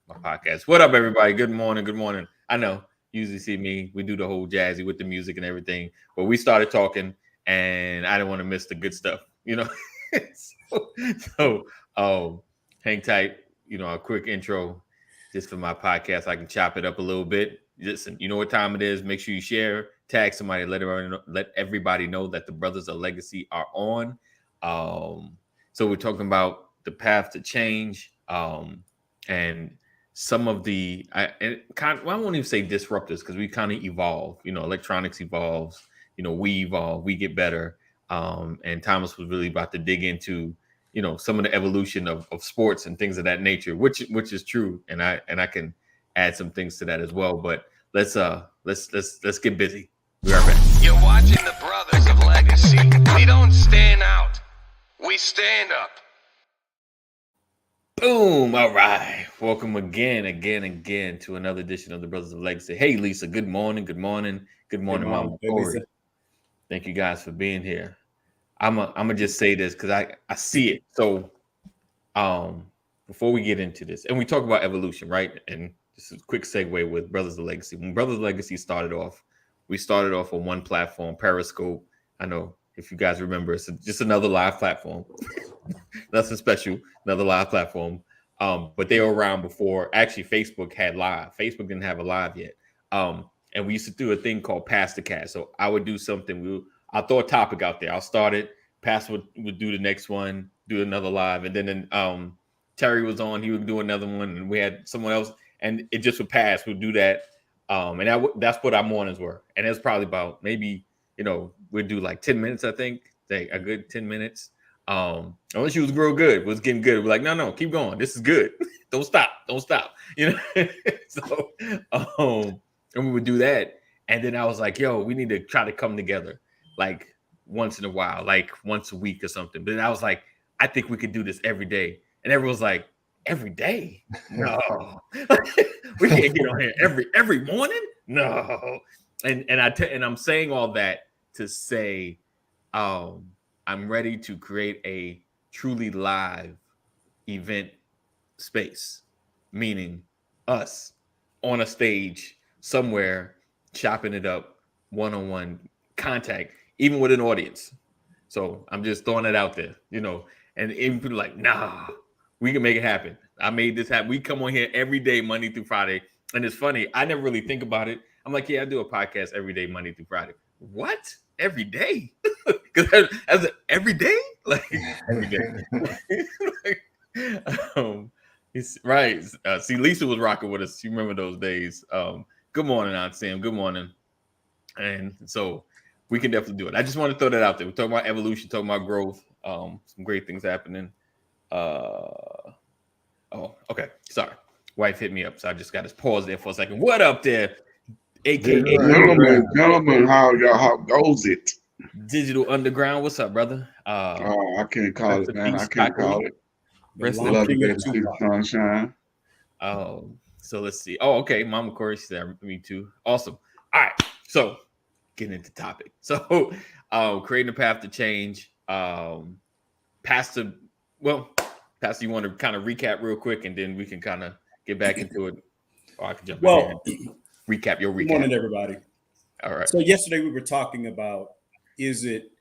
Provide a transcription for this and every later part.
my podcast. What up, everybody? Good morning. Good morning. I know you usually see me. We do the whole jazzy with the music and everything, but we started talking, and I didn't want to miss the good stuff, so, so hang tight. A quick intro just for my podcast. I can chop it up a little bit. Listen, you know what time it is. Make sure you share, tag somebody, let everybody know that the Brothers of Legacy are on. So we're talking about the path to change, and some of I won't even say disruptors because we kind of evolve. Electronics evolves. We evolve, we get better. And Thomas was really about to dig into some of the evolution of sports and things of that nature, which is true, and I can add some things to that as well. But let's get busy. We are back. You're watching the Brothers of Legacy. We don't stand out, we stand up. Boom! All right, welcome again to another edition of the Brothers of Legacy. Hey, Lisa. Good morning. Good morning, Mama Corey. Thank you guys for being here. I'm gonna just say this because I see it. So, before we get into this, and we talk about evolution, right? And this is a quick segue with Brothers of Legacy. When Brothers of Legacy started off, we started off on one platform, Periscope. I know if you guys remember, it's just another live platform. Nothing special, another live platform. But they were around before actually Facebook had live. Facebook didn't have a live yet. And we used to do a thing called Pass the Cast. So I would do something. I'll throw a topic out there. I'll start it. Pastor would do the next one, do another live, and then Terry was on. He would do another one, and we had someone else, and it just would pass. We'd do that, and that's what our mornings were. And it's probably about maybe we'd do like 10 minutes. I think a good 10 minutes. Unless you was real good, was getting good. We're like, no, keep going. This is good. Don't stop. So, and we would do that. And then I was like, yo, we need to try to come together like once in a while, like once a week or something. But I was like, I think we could do this every day. And everyone's like, every day? No. We can't get on here every morning? No. And I'm saying all that to say, I'm ready to create a truly live event space, meaning us on a stage somewhere, chopping it up, one-on-one contact, even with an audience. So I'm just throwing it out there, and even people like, nah, we can make it happen. I made this happen. We come on here every day, Monday through Friday. And it's funny, I never really think about it. I'm like, yeah, I do a podcast every day, Monday through Friday. What? Every day? Because as every day, like every day. Right. See, Lisa was rocking with us. You remember those days? Good morning, Aunt Sam. Good morning. And so we can definitely do it. I just want to throw that out there. We're talking about evolution, talking about growth. Some great things happening. Oh, okay. Sorry, wife hit me up, so I just got to pause there for a second. What up there? AKA gentlemen, how goes it? Digital Underground. What's up, brother? I can't call it, man. I can't call it. Love you, sunshine. So let's see. Oh, okay. Mama Corey said me too. Awesome. All right. So getting into topic. So creating a path to change. Pastor, you want to kind of recap real quick, and then we can kind of get back into it. Or I can jump in. Recap your recap. Good morning, everybody. All right. So yesterday we were talking about, is it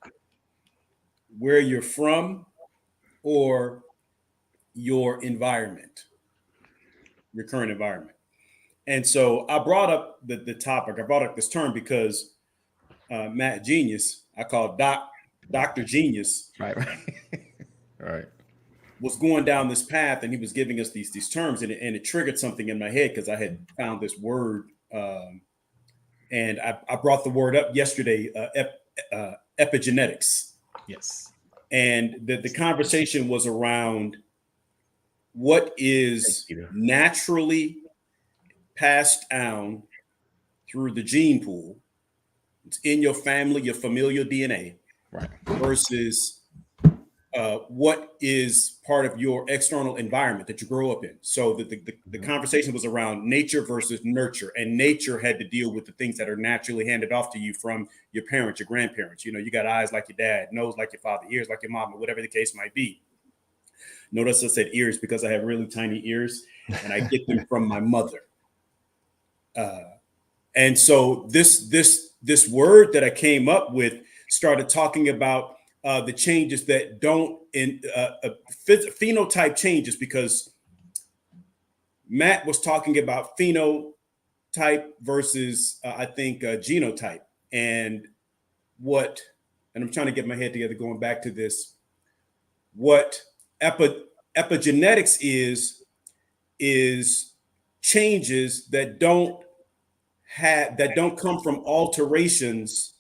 where you're from or your environment, your current environment? And so I brought up the topic. I brought up this term because Matt Genius, I call Dr. Genius. Right. Right. Was going down this path, and he was giving us these terms, and it triggered something in my head because I had found this word, and I brought the word up yesterday, epigenetics. Yes. And the conversation was around what is naturally passed down through the gene pool. It's in your family, your familial DNA, right? Versus what is part of your external environment that you grow up in. So the conversation was around nature versus nurture, and nature had to deal with the things that are naturally handed off to you from your parents, your grandparents. You got eyes like your dad, nose like your father, ears like your mama, whatever the case might be. Notice I said ears because I have really tiny ears, and I get them from my mother. And so this word that I came up with started talking about the changes that don't phenotype changes, because Matt was talking about phenotype versus I think genotype, and I'm trying to get my head together going back to this. What epigenetics is changes that don't come from alterations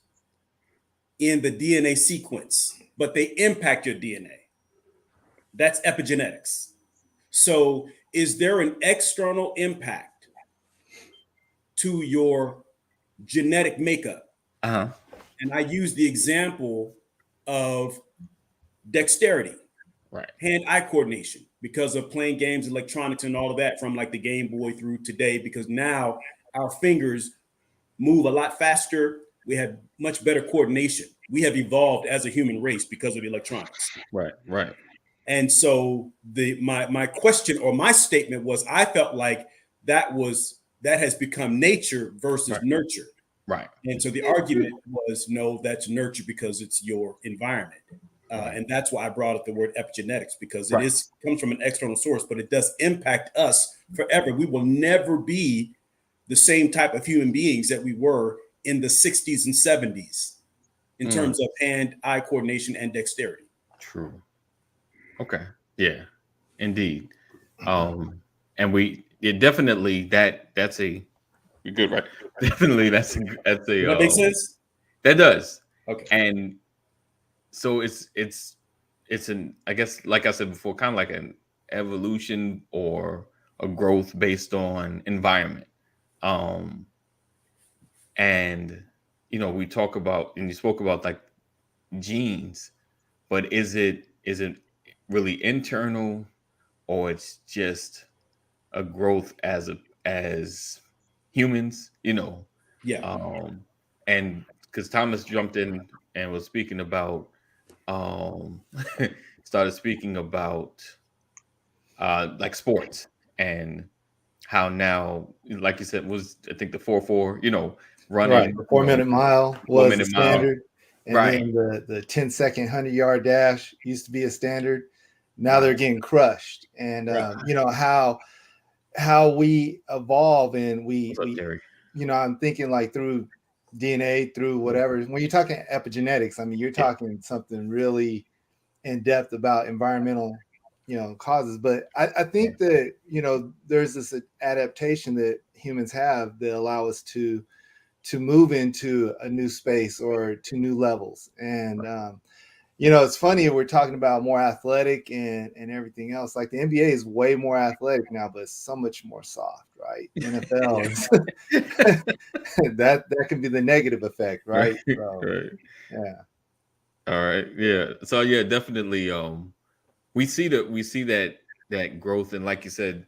in the DNA sequence, but they impact your DNA. That's epigenetics. So is there an external impact to your genetic makeup? Uh-huh. And I use the example of dexterity, right, hand-eye coordination, because of playing games, electronics, and all of that, from like the Game Boy through today, because now our fingers move a lot faster. We have much better coordination. We have evolved as a human race because of electronics. Right. And so my question or my statement was, I felt like that has become nature versus nurture. Right. And so the argument was, no, that's nurture because it's your environment. And that's why I brought up the word epigenetics, because it comes from an external source, but it does impact us forever. We will never be the same type of human beings that we were in the 60s and 70s in terms of hand-eye coordination and dexterity. True. Okay. Yeah, indeed. And definitely that's a, you're good, right? Definitely that's a That makes sense? That does. Okay. And so it's an, I guess, like I said before, kind of like an evolution or a growth based on environment. And we talk about, and you spoke about like genes, but is it really internal, or it's just a growth as humans, Yeah. And because Thomas jumped in and was speaking about started speaking about like sports, and how now, like you said, was, I think, the 4-4, running, right, the 4-minute mile was the standard. And right. then the 10-second 100-yard dash used to be a standard. Now they're getting crushed. And how we evolve, and we I'm thinking like through DNA, through whatever. When you're talking epigenetics, I mean, you're talking something really in depth about environmental causes. But I think that there's this adaptation that humans have that allow us to move into a new space or to new levels. And it's funny, we're talking about more athletic and everything else. Like the NBA is way more athletic now, but it's so much more soft, right? NFL that can be the negative effect, right? So, right. Yeah. All right. Yeah. So yeah, definitely. We see that growth, and like you said,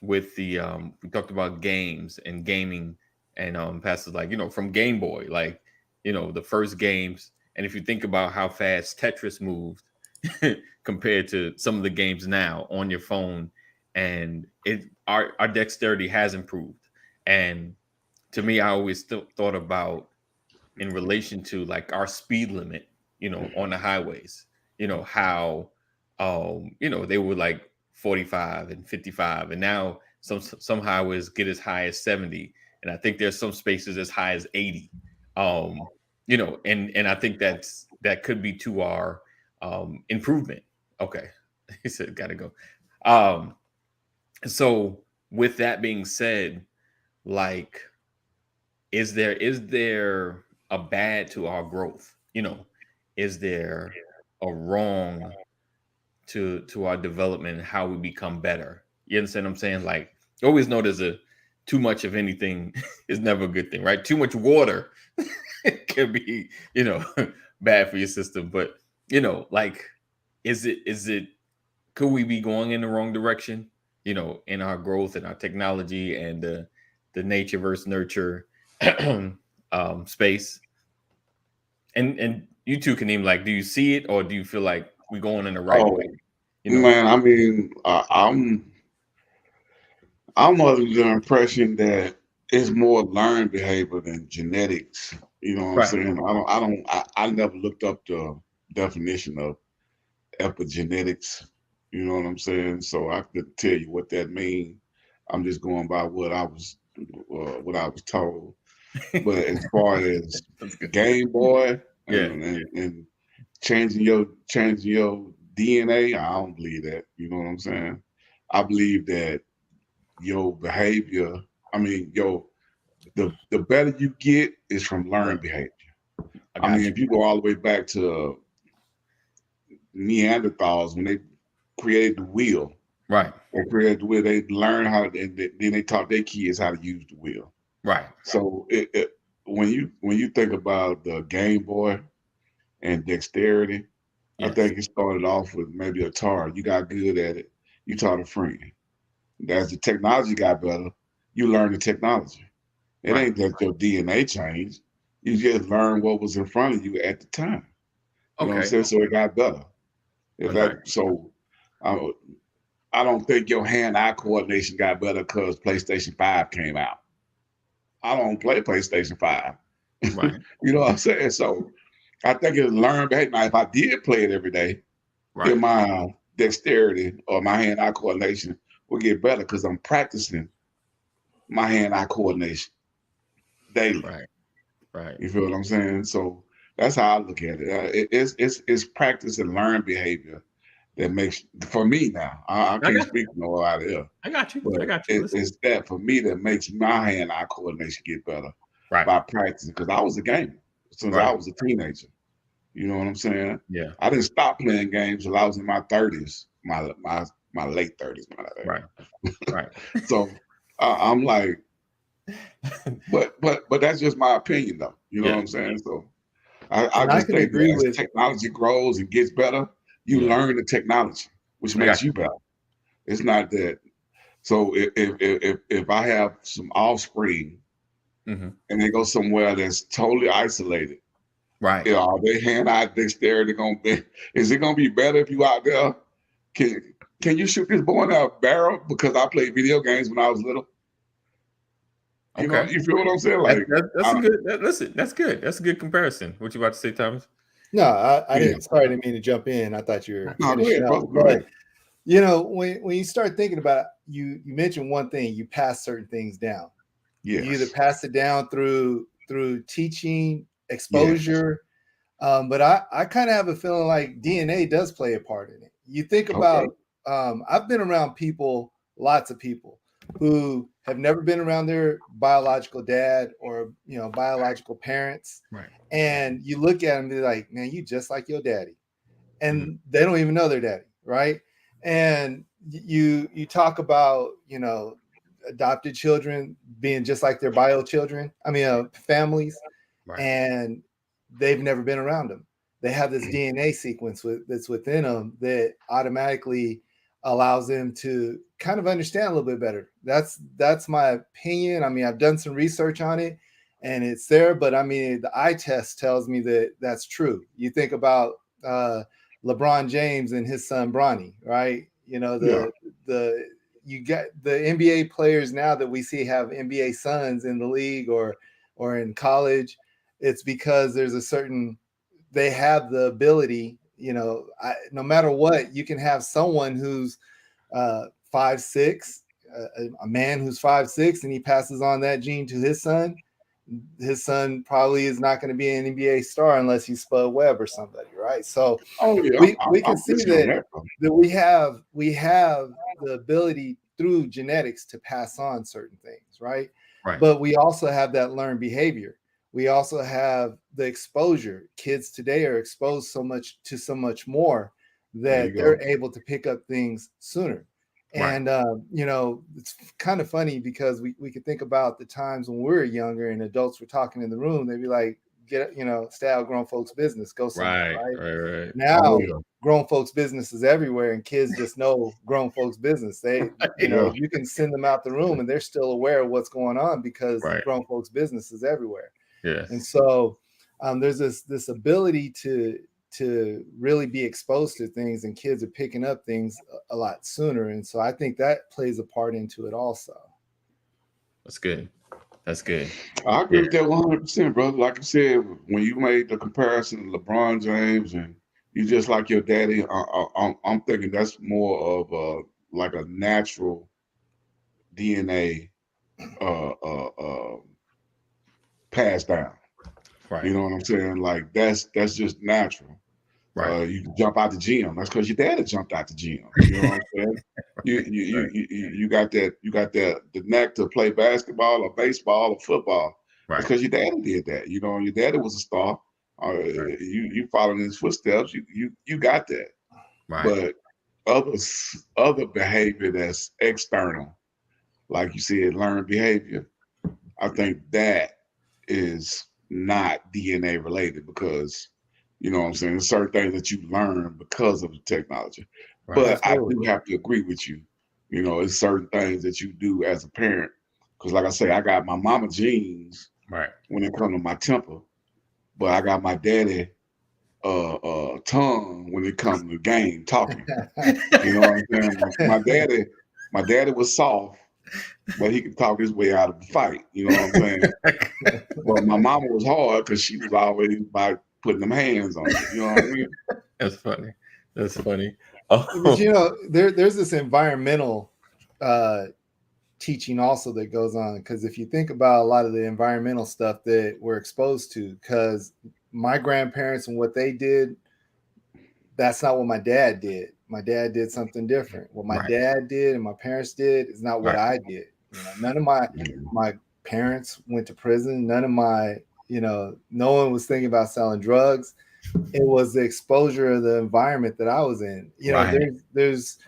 with the we talked about games and gaming, and passes like from Game Boy, like the first games, and if you think about how fast Tetris moved compared to some of the games now on your phone, and our dexterity has improved. And to me, I always thought about in relation to like our speed limit, on the highways, how they were like 45 and 55, and now some highways get as high as 70, and I think there's some spaces as high as 80. And I think that could be to our improvement. Okay. He said gotta go. So with that being said, like, is there a bad to our growth? Is there a wrong to our development and how we become better? You understand what I'm saying? Like, you always know there's too much of anything is never a good thing, right? Too much water can be, bad for your system. But, like, is it, could we be going in the wrong direction, in our growth and our technology and the nature versus nurture space? And you two can even, like, do you see it, or do you feel like we're going in the right way? Man, I mean, I'm under the impression that it's more learned behavior than genetics. You know what I'm Right. saying? I never looked up the definition of epigenetics. You know what I'm saying? So I couldn't tell you what that means. I'm just going by what I was told. But as far as Game Boy and changing your DNA, I don't believe that. You know what I'm saying? I believe that your behavior, the better you get is from learned behavior. I mean, if you go all the way back to Neanderthals, when they created the wheel, right? They created the wheel. They learned how, and then they taught their kids how to use the wheel, right? So when you think about the Game Boy and dexterity, I think it started off with maybe a tar. You got good at it. You taught a friend. As the technology got better, you learned the technology. It ain't that your DNA changed. You just learned what was in front of you at the time. You know what I'm saying? So it got better. I don't think your hand-eye coordination got better because PlayStation 5 came out. I don't play PlayStation 5. Right. You know what I'm saying? So I think it's learned behavior. Now, if I did play it every day, then my dexterity or my hand-eye coordination will get better because I'm practicing my hand-eye coordination daily. Right. You feel what I'm saying? So that's how I look at it. It's practice and learned behavior that makes, for me now, I can't speak for nobody else. I got you. But it's that for me that makes my hand-eye coordination get better by practicing. Because I was a gamer since I was a teenager. You know what I'm saying? Yeah. I didn't stop playing games until I was in my 30s, my late 30s. Right. So I'm like, but that's just my opinion, though. You know what I'm saying? So I just think that as technology grows and gets better, you learn the technology, which makes you better. It's not that. So if I have some offspring and they go somewhere that's totally isolated, right? Are they hand-eye dexterity gonna be? Is it gonna be better if you out there? Can you shoot this boy in a barrel? Because I played video games when I was little. You know, you feel what I'm saying? Like that's a good. Listen, that's good. That's a good comparison. What you about to say, Thomas? No, I didn't. Sorry, I didn't mean to jump in. I thought you were. No, go ahead, bro. Go ahead. You know, when you start thinking about it, you mentioned one thing. You pass certain things down. Yes. You either pass it down through teaching, exposure. Yes. But I kind of have a feeling like DNA does play a part in it. You think about. I've been around people, lots of people, who have never been around their biological dad or biological parents, right? And you look at them, and they're like, "Man, you just like your daddy," and they don't even know their daddy, right? And you talk about adopted children being just like their bio children. I mean, families, and they've never been around them. They have this DNA sequence that's within them that automatically allows them to kind of understand a little bit better. That's my opinion. I mean, I've done some research on it and it's there, but I mean, the eye test tells me that that's true. You think about LeBron James and his son Bronny, right? You got the NBA players now that we see have NBA sons in the league or in college. It's because there's they have the ability, no matter what, you can have someone who's 5'6", a man who's 5'6", and he passes on that gene to his son. His son probably is not going to be an NBA star unless he's Spud Webb or somebody, right? So we can see that we have the ability through genetics to pass on certain things, right? But we also have that learned behavior. We also have the exposure. Kids today are exposed so much more that they're able to pick up things sooner. And, it's kind of funny because we could think about the times when we were younger and adults were talking in the room. They'd be like, stay out of grown folks' business, go somewhere, right? Now, grown folks' business is everywhere and kids just know grown folks' business. They, you can send them out the room and they're still aware of what's going on because grown folks' business is everywhere. Yes. And so there's this ability to really be exposed to things, and kids are picking up things a lot sooner. And so I think that plays a part into it also. That's good. That's good. I agree with that 100%, brother. Like I said, when you made the comparison to LeBron James and you just like your daddy, I'm thinking that's more of like a natural DNA passed down. Right. You know what I'm saying? Like that's just natural. Right. You jump out the gym. That's because your daddy jumped out the gym. You know what I'm saying? You got the knack to play basketball or baseball or football. Right. Because your daddy did that. You know, your daddy was a star. Right. You following his footsteps. You got that. Right. But other behavior that's external, like you said, learned behavior, I think that is not DNA related, because you know what I'm saying, there's certain things that you learn because of the technology. Right. But I do have to agree with you. You know, it's certain things that you do as a parent. Because like I say, I got my mama genes when it comes to my temper, but I got my daddy tongue when it comes to game talking. You know what I'm saying? My daddy was soft, but he could talk his way out of the fight. You know what I'm saying? But my mama was hard because she was always by putting them hands on it. You know what I mean? That's funny. That's funny. But you know, there's this environmental teaching also that goes on, because if you think about a lot of the environmental stuff that we're exposed to, because my grandparents and what they did, that's not what my dad did. My dad did something different. What my dad did and my parents did is not what I did. You know, none of my parents went to prison. None of my, you know, no one was thinking about selling drugs. It was the exposure of the environment that I was in. You know, there's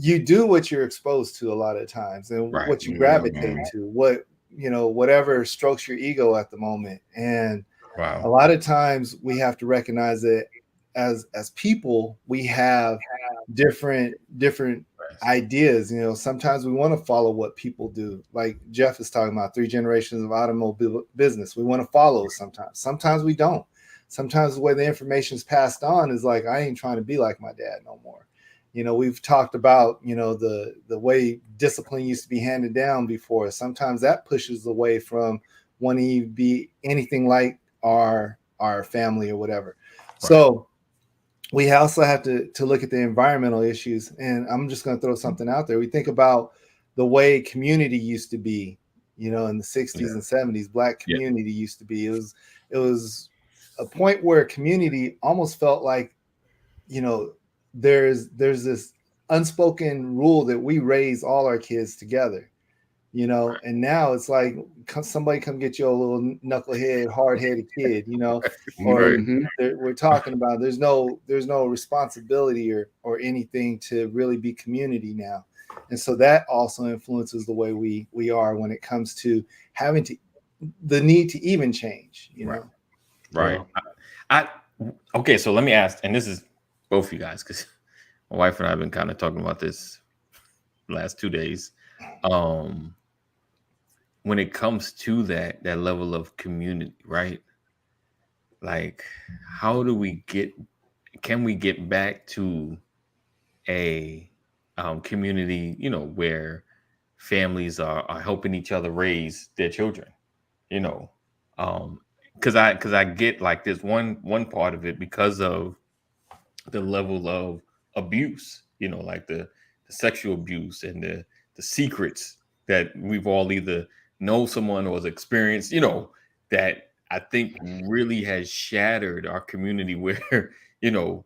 you do what you're exposed to a lot of times, and what you gravitate to, what, you know, whatever strokes your ego at the moment. And a lot of times we have to recognize that as people, we have different ideas. You know, sometimes we want to follow what people do. Like Jeff is talking about 3 generations of automobile business. We want to follow sometimes we don't. Sometimes the way the information is passed on is like, I ain't trying to be like my dad no more. You know, we've talked about, you know, the way discipline used to be handed down before. Sometimes that pushes away from wanting to be anything like our family or whatever. So we also have to look at the environmental issues. And I'm just going to throw something out there. We think about the way community used to be, you know, in the 60s and 70s, Black community used to be. It was a point where community almost felt like, you know, there's this unspoken rule that we raise all our kids together, you know, and now it's like somebody come get your little knucklehead, hard-headed kid, you know, or we're talking about there's no responsibility or anything to really be community now. And so that also influences the way we are when it comes to having the need to even change, you know. Okay, so let me ask, and this is both of you guys, because my wife and I have been kind of talking about this last 2 days. When it comes to that level of community, right? Like, how do we can we get back to a community, you know, where families are helping each other raise their children, you know? Because I get like this one part of it because of the level of abuse, you know, like the sexual abuse and the secrets that we've all either know someone or has experienced, you know, that I think really has shattered our community, where, you know,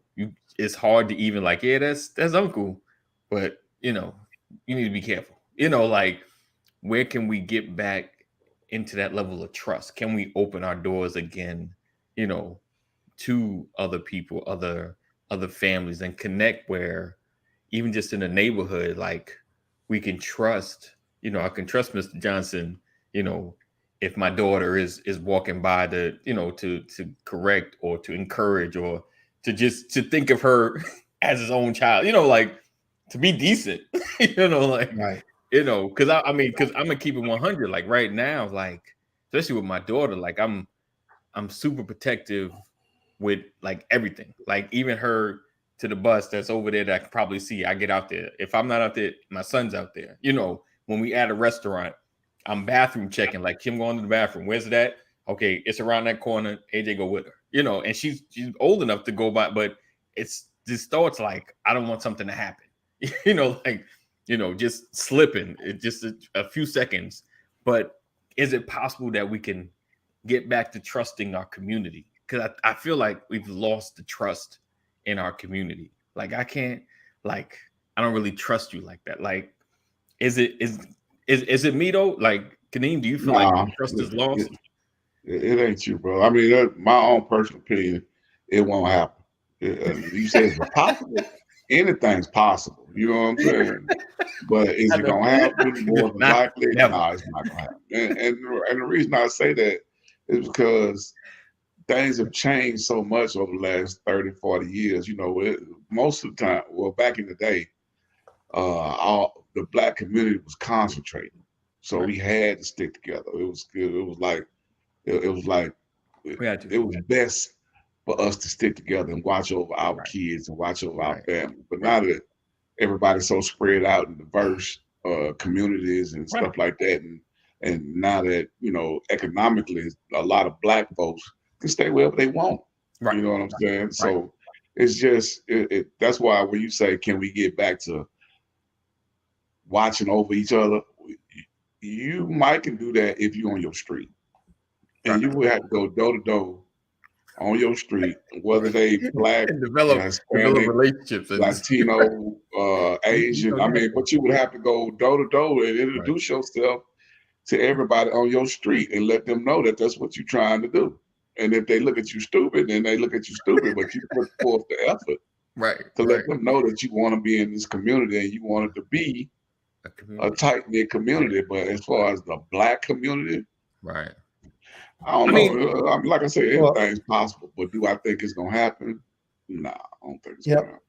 it's hard to even like, yeah, that's uncle, but, you know, you need to be careful, you know, like, where can we get back into that level of trust? Can we open our doors again, you know, to other people, other families, and connect, where even just in the neighborhood, like, we can trust, you know, I can trust Mr. Johnson, you know, if my daughter is walking by, to, you know, to correct or to encourage or to think of her as his own child, you know, like, to be decent, you know, like, you know, because I'm gonna keep it 100. Like, right now, like, especially with my daughter, like, I'm super protective with like everything, like even her to the bus that's over there that I can probably see. I get out there. If I'm not out there, my son's out there. You know, when we at a restaurant, I'm bathroom checking, like Kim going to the bathroom. Where's that? Okay, it's around that corner. AJ go with her. You know, and she's old enough to go by, but it's just thoughts like I don't want something to happen. You know, like, you know, just slipping. It just a few seconds. But is it possible that we can get back to trusting our community? Because I feel like we've lost the trust in our community. Like I don't really trust you like that. Like, is it me though? Like, Kaneem, do you feel like trust is lost? It ain't you, bro. I mean, my own personal opinion, it won't happen. You say it's possible. Anything's possible. You know what I'm saying? But is it gonna happen? More than likely, no, it's not gonna happen. And the reason I say that is because things have changed so much over the last 30, 40 years. You know, most of the time, well, back in the day, the Black community was concentrated, so we had to stick together. It was best for us to stick together and watch over our kids and watch over our family. But now that everybody's so spread out in diverse communities and stuff like that, and now that, you know, economically, a lot of Black folks can stay wherever they want. You know what I'm saying? So it's just that's why when you say, can we get back to watching over each other, you might can do that if you're on your street, and you would have to go door to door on your street, whether they Black, and develop relationships, Latino, Asian. I mean, but you would have to go door to door and introduce yourself to everybody on your street and let them know that that's what you're trying to do. And if they look at you stupid, then they look at you stupid, but you put forth the effort to let them know that you want to be in this community and you want it to be a tight-knit community. But as far as the Black community, I don't know. Like I said, anything's possible, but do I think it's gonna happen? Nah, I don't think it's gonna happen.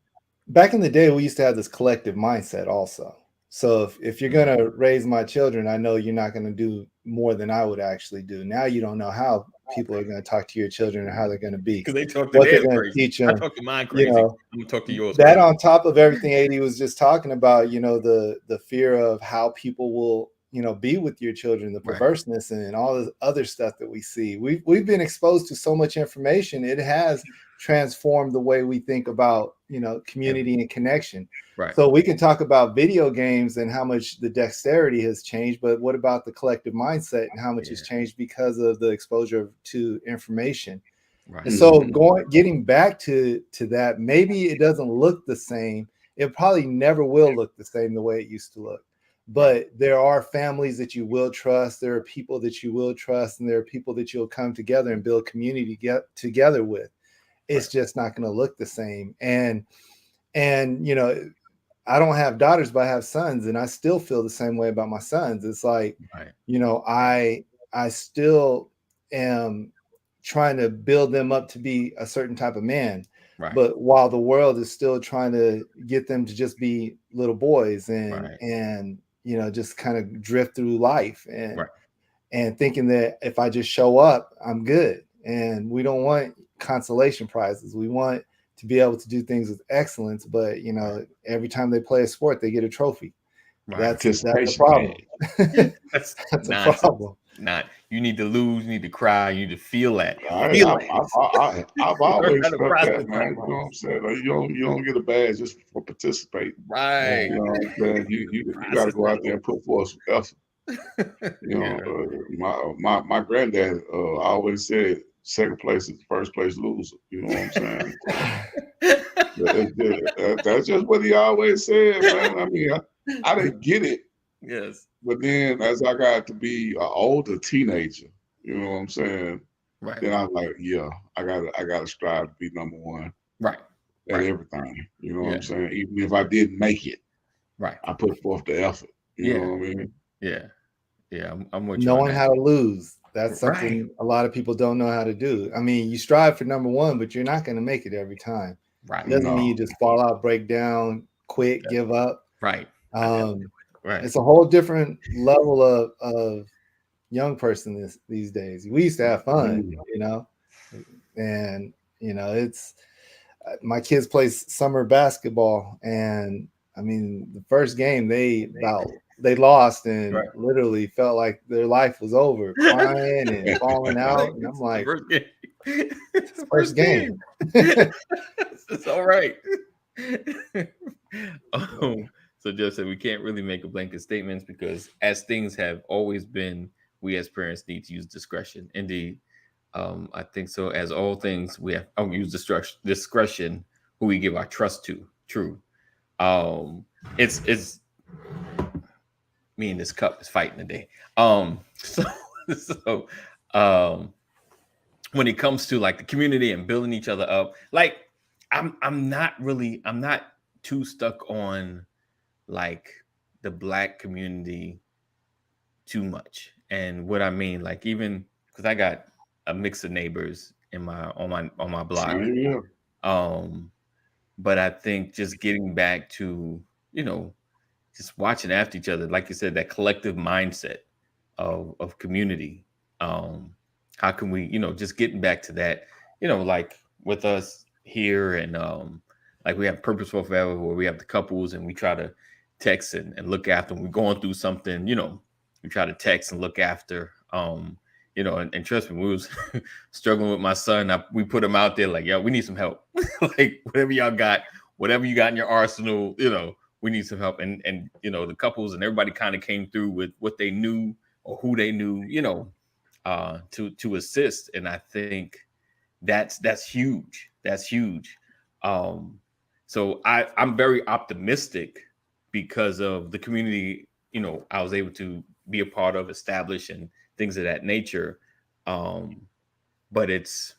Back in the day, we used to have this collective mindset also. So if you're gonna raise my children, I know you're not gonna do more than I would actually do. Now you don't know how people are gonna talk to your children or how they're gonna be. Because they talk to what they're them gonna crazy. teach them. I talk to mine crazy. You know, I'm gonna talk to yours. That crazy. on top of everything AD was just talking about, you know, the fear of how people will, you know, be with your children, the perverseness and all this other stuff that we see. We've been exposed to so much information. It has transformed the way we think about, you know, community and connection. So we can talk about video games and how much the dexterity has changed, but what about the collective mindset and how much has changed because of the exposure to information? And so getting back to that, maybe it doesn't look the same. It probably never will look the same the way it used to look. But there are families that you will trust. There are people that you will trust, and there are people that you'll come together and build community together with. It's just not going to look the same. And you know, I don't have daughters, but I have sons, and I still feel the same way about my sons. It's like, you know, I still am trying to build them up to be a certain type of man. But while the world is still trying to get them to just be little boys and you know, just kind of drift through life and thinking that if I just show up, I'm good. And we don't want consolation prizes. We want to be able to do things with excellence. But, you know, every time they play a sport, they get a trophy. That's a problem. That's a problem. You need to lose, you need to cry, you need to feel that. I've always felt that, man. You know what I'm saying? Like, you don't get a badge just for participating. Right. You know what I'm saying? You got to go out there and put forth some effort. You know, my granddad always said, second place is the first place loser. You know what I'm saying? That's just what he always said, man. I mean, I didn't get it. Yes. But then as I got to be an older teenager, you know what I'm saying? Then I was like, yeah, I gotta strive to be number one. At everything. You know what I'm saying? Even if I didn't make it. I put forth the effort. You know what I mean? Yeah, I'm with you. Knowing how to lose. That's something a lot of people don't know how to do. I mean, you strive for number one, but you're not going to make it every time. It doesn't mean you just fall out, break down, quit, give up. It's a whole different level of young person these days. We used to have fun, you know, and it's my kids play summer basketball, and I mean, the first game they lost and literally felt like their life was over, crying and falling out. And I'm like, first game. It's all right. So Jeff said we can't really make a blanket statements because as things have always been, we as parents need to use discretion. Indeed. I think so. As all things, we have use discretion who we give our trust to. True. It's me and this cup is fighting today. So when it comes to like the community and building each other up, like I'm not too stuck on like the Black community too much. And what I mean, like even because I got a mix of neighbors on my block. But I think just getting back to, just watching after each other, like you said, that collective mindset of community. How can we, just getting back to that, like with us here and like we have Purposeful Forever where we have the couples and we try to text and look after when we're going through something, we try to text and look after, and trust me, we was struggling with my son. We put him out there like, yo, we need some help. Like whatever you got in your arsenal, we need some help. And the couples and everybody kind of came through with what they knew or who they knew, to assist. And I think that's huge. That's huge. So I'm very optimistic because of the community, I was able to be a part of, establish, and things of that nature. But it's,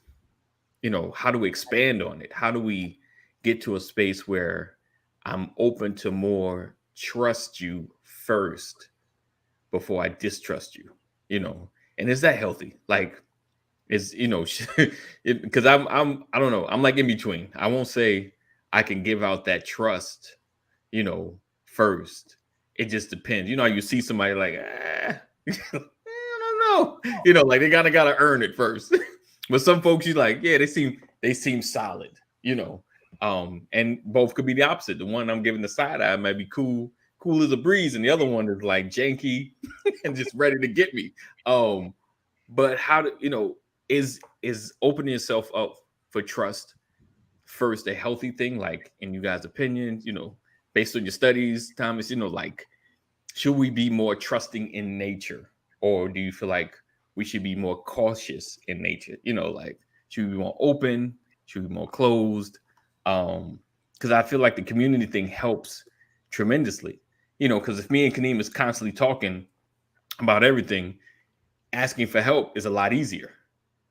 how do we expand on it? How do we get to a space where I'm open to more trust you first before I distrust you, and is that healthy? Like, is, because I don't know. I'm like in between. I won't say I can give out that trust, first. It just depends. You see somebody like, I don't know, like they gotta earn it first. But some folks, you like, yeah, they seem solid, and both could be the opposite. The one I'm giving the side eye might be cool as a breeze, and the other one is like janky and just ready to get me. But how do is opening yourself up for trust first a healthy thing? Like in you guys' opinions, based on your studies, Thomas, like should we be more trusting in nature, or do you feel like we should be more cautious in nature? Like should we be more open? Should we be more closed? Because I feel like the community thing helps tremendously. Because if me and Kaneem is constantly talking about everything, asking for help is a lot easier.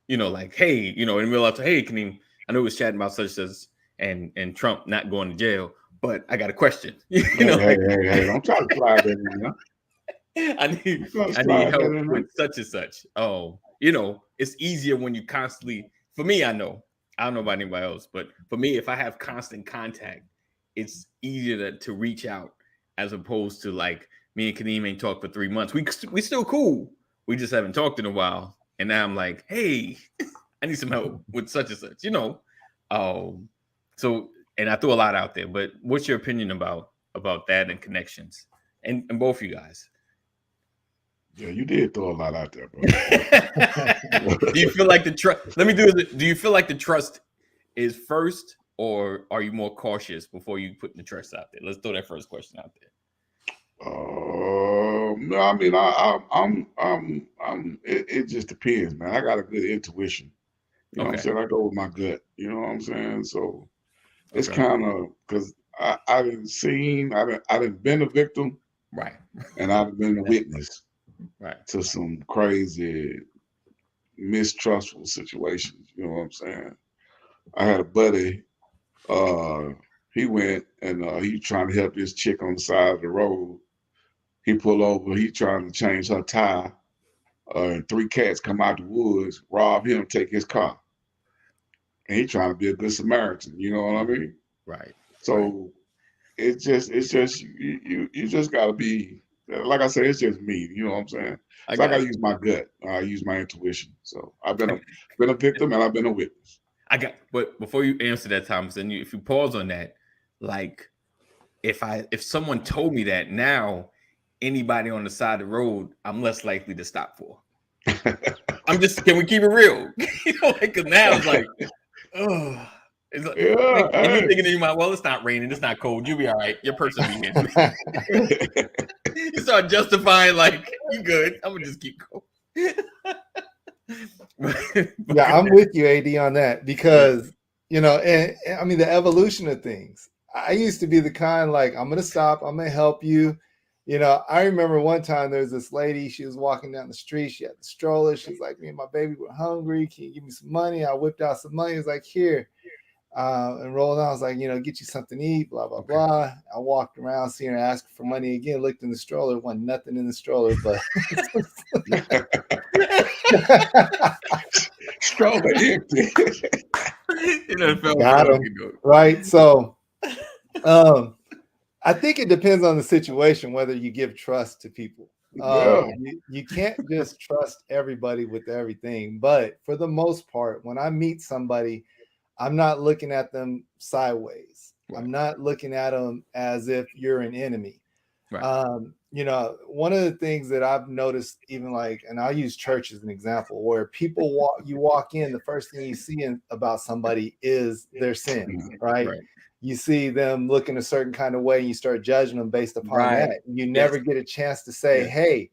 Like, hey, in the middle of, hey, Kaneem, I know we was chatting about such as and Trump not going to jail, but I got a question. Hey, don't try to fly that in. I need help with such and such. It's easier when you constantly, for me, I don't know about anybody else, but for me, if I have constant contact, it's easier to reach out as opposed to like me and Kaneem ain't talked for 3 months. We still cool. We just haven't talked in a while. And now I'm like, hey, I need some help with such and such, So, and I threw a lot out there, but what's your opinion about that and connections and both of you guys? Yeah, you did throw a lot out there, bro. Do you feel like the trust? Let me do it. Do you feel like the trust is first, or are you more cautious before you put the trust out there? Let's throw that first question out there. No, I mean, I'm. It just depends, man. I got a good intuition. You know what I'm saying? I go with my gut. You know what I'm saying? So it's kind of because I didn't been a victim, right? And I've been a witness, right, to some crazy, mistrustful situations. You know what I'm saying? I had a buddy. He went and he was trying to help this chick on the side of the road. He pulled over. He trying to change her tire. And 3 cats come out the woods, rob him, take his car. And he trying to be a good Samaritan. You know what I mean? Right. So it's just you just gotta be, like I said, it's just me. You know what I'm saying? I gotta use my gut. I use my intuition. So I've been a victim and I've been a witness. But before you answer that, Thomas, and if you pause on that, like if someone told me that now, anybody on the side of the road, I'm less likely to stop for. Can we keep it real? Because now it's like, oh. And you're thinking in your mind, well, it's not raining, it's not cold, you'll be all right. Your person be here. You start justifying, like, you good. I'm gonna just keep going. Yeah, I'm with you, AD, on that because and I mean the evolution of things. I used to be the kind like I'm gonna stop, I'm gonna help you. I remember one time there was this lady, she was walking down the street, she had the stroller, she's like, me and my baby were hungry, can you give me some money? I whipped out some money, it's like, here. And rolling out, I was like, get you something to eat, blah, blah, blah. I walked around, seeing her ask for money again, looked in the stroller, wasn't nothing in the stroller, but stroller empty. Got him. Right. So I think it depends on the situation, whether you give trust to people. You can't just trust everybody with everything. But for the most part, when I meet somebody, I'm not looking at them sideways. Right. I'm not looking at them as if you're an enemy. Right. One of the things that I've noticed, even and I'll use church as an example, where people walk in, the first thing you see about somebody is their sins, right? You see them looking a certain kind of way, and you start judging them based upon that. You never get a chance to say, hey,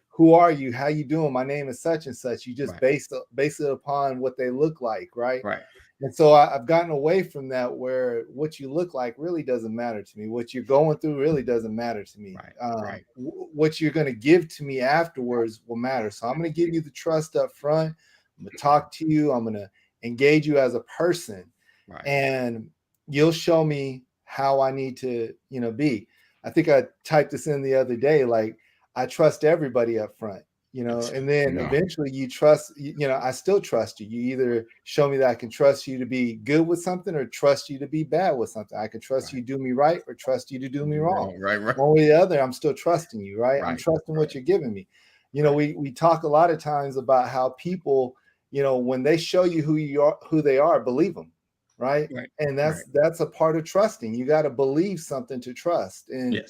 who are you? How you doing? My name is such and such. You just base it upon what they look like, right? Right. And so I've gotten away from that, where what you look like really doesn't matter to me. What you're going through really doesn't matter to me. What you're going to give to me afterwards will matter. So I'm going to give you the trust up front. I'm going to talk to you. I'm going to engage you as a person. And you'll show me how I need to, be. I think I typed this in the other day, like I trust everybody up front. And then eventually you trust, I still trust you. You either show me that I can trust you to be good with something or trust you to be bad with something. I can trust you to do me right or trust you to do me wrong. Right. One way or the other, I'm still trusting you, right? I'm trusting what you're giving me. We talk a lot of times about how people, when they show you who they are, believe them. Right. And that's a part of trusting. You got to believe something to trust. And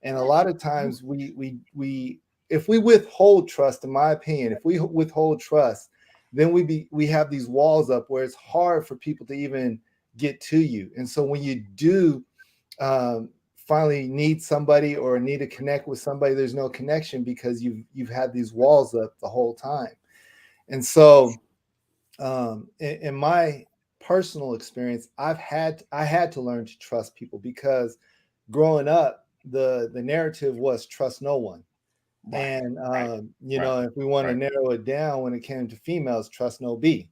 a lot of times we if we withhold trust, in my opinion, if we withhold trust, then we have these walls up where it's hard for people to even get to you. And so when you do finally need somebody or need to connect with somebody, there's no connection because you've had these walls up the whole time. And so in my personal experience, I had to learn to trust people because growing up, the narrative was trust no one. And if we want to narrow it down when it came to females, trust no B,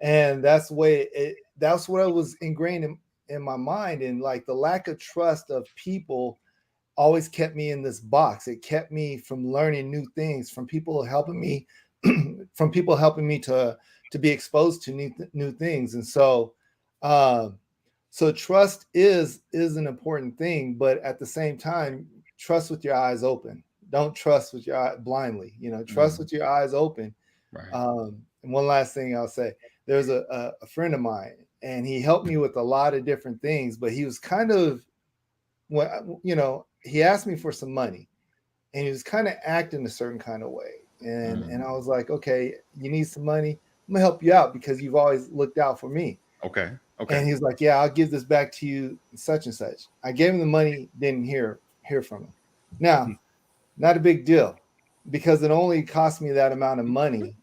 and that's the way that's what was ingrained in my mind. And like the lack of trust of people always kept me in this box. It kept me from learning new things, from people helping me to be exposed to new things. And so trust is an important thing, but at the same time, trust with your eyes open. Don't trust with your eye blindly, trust with your eyes open. Right. And one last thing I'll say, there's a friend of mine and he helped me with a lot of different things, but he was kind of, he asked me for some money and he was kind of acting a certain kind of way. And I was like, okay, you need some money. I'm gonna help you out because you've always looked out for me. Okay. And he's like, yeah, I'll give this back to you, such and such. I gave him the money, didn't hear from him. Now, not a big deal because it only cost me that amount of money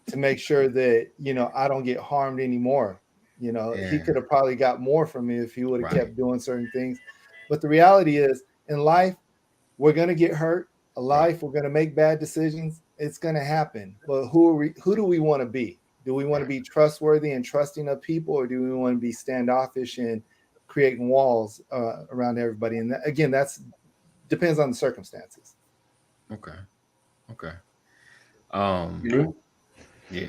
to make sure that, I don't get harmed anymore. He could have probably got more from me if he would have kept doing certain things. But the reality is in life, we're going to get hurt. In life, we're going to make bad decisions. It's going to happen. But who do we want to be? Do we want to be trustworthy and trusting of people, or do we want to be standoffish and creating walls around everybody? And that depends on the circumstances. Okay. Yeah.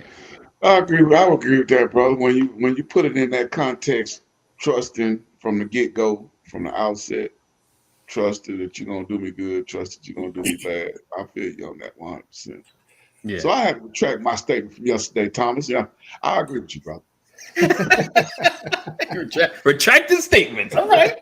I would agree with that, brother. When you put it in that context, trusting from the get-go, from the outset, trusted that you're gonna do me good, trusted you're gonna do me bad. I feel you on that 100%. Yeah. So I have to retract my statement from yesterday, Thomas. Yeah, I agree with you, brother. Retracted statements. All right.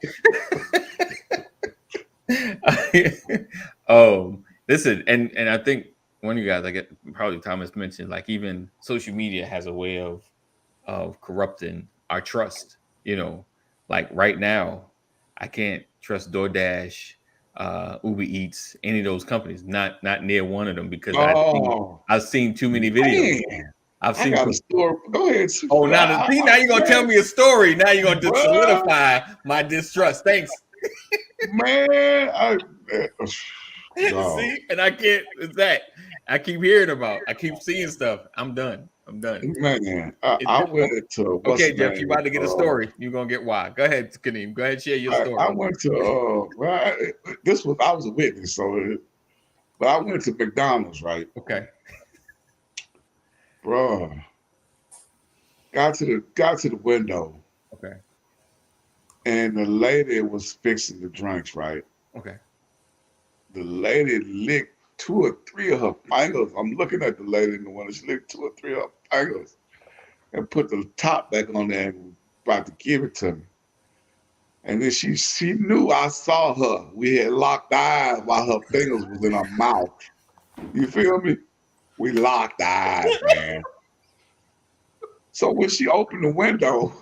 Listen, and I think one of you guys, probably Thomas mentioned, like even social media has a way of corrupting our trust. You know, like right now, I can't trust DoorDash, Uber Eats, any of those companies. Not near one of them because I've seen too many videos. Man, I've seen. I got a story. Go ahead. Oh, now you're gonna tell me a story. Now you're gonna solidify my distrust. Thanks, man. See, and I can't. It's that I keep hearing about. I keep seeing stuff. I'm done. Man, I went to. Okay, Jeff, you about to get a story. You're gonna get why. Go ahead, Kaneem. Go ahead, share your story. I went to. I was a witness, but I went to McDonald's, right? Okay. Bro, got to the window. Okay. And the lady was fixing the drinks, right? Okay. The lady licked 2 or 3 of her fingers. I'm looking at the lady in the window. She licked 2 or 3 of her fingers and put the top back on there and was about to give it to me. And then she knew I saw her. We had locked eyes while her fingers was in her mouth. You feel me? We locked eyes, man. So when she opened the window,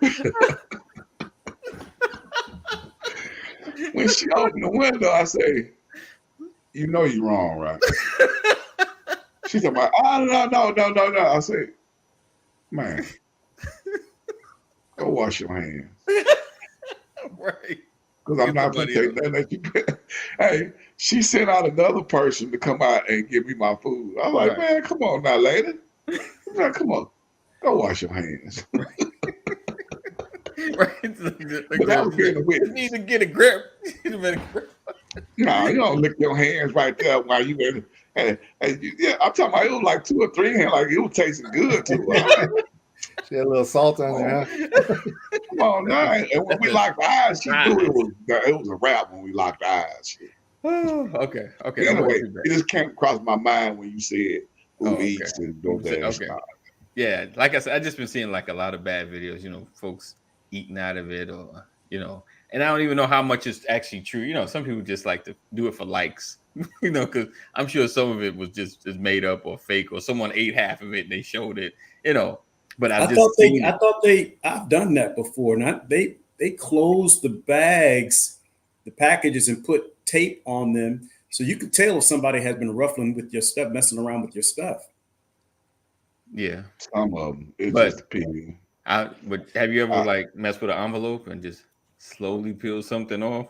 I say, "You know you're wrong, right?" She's like, "Oh no." I say, "Man, go wash your hands." Right. Because I'm not going to take that. Hey, she sent out another person to come out and give me my food. I'm like, man, come on now, lady. Come on. Go wash your hands. Right. But that was being a witness. You need to get a grip. No, you don't lick your hands right there while you in. Yeah, I'm talking about it was like 2 or 3 hands, like it was tasting good too. She had a little salt on there, huh? Come on now. And when we locked eyes, she knew it was a wrap when we locked eyes. Oh, okay. Anyway, it just came across my mind when you said Uber Eats and DoorDash. Okay. Yeah, like I said, I just been seeing like a lot of bad videos, folks eating out of it, or and I don't even know how much is actually true. Some people just like to do it for likes, because I'm sure some of it was just made up or fake, or someone ate half of it and they showed it, But I've done that before. They closed the bags, the packages, and put tape on them so you could tell if somebody has been ruffling with your stuff, messing around with your stuff. Yeah, some of them. It's just pee. But have you ever messed with an envelope and just slowly peel something off?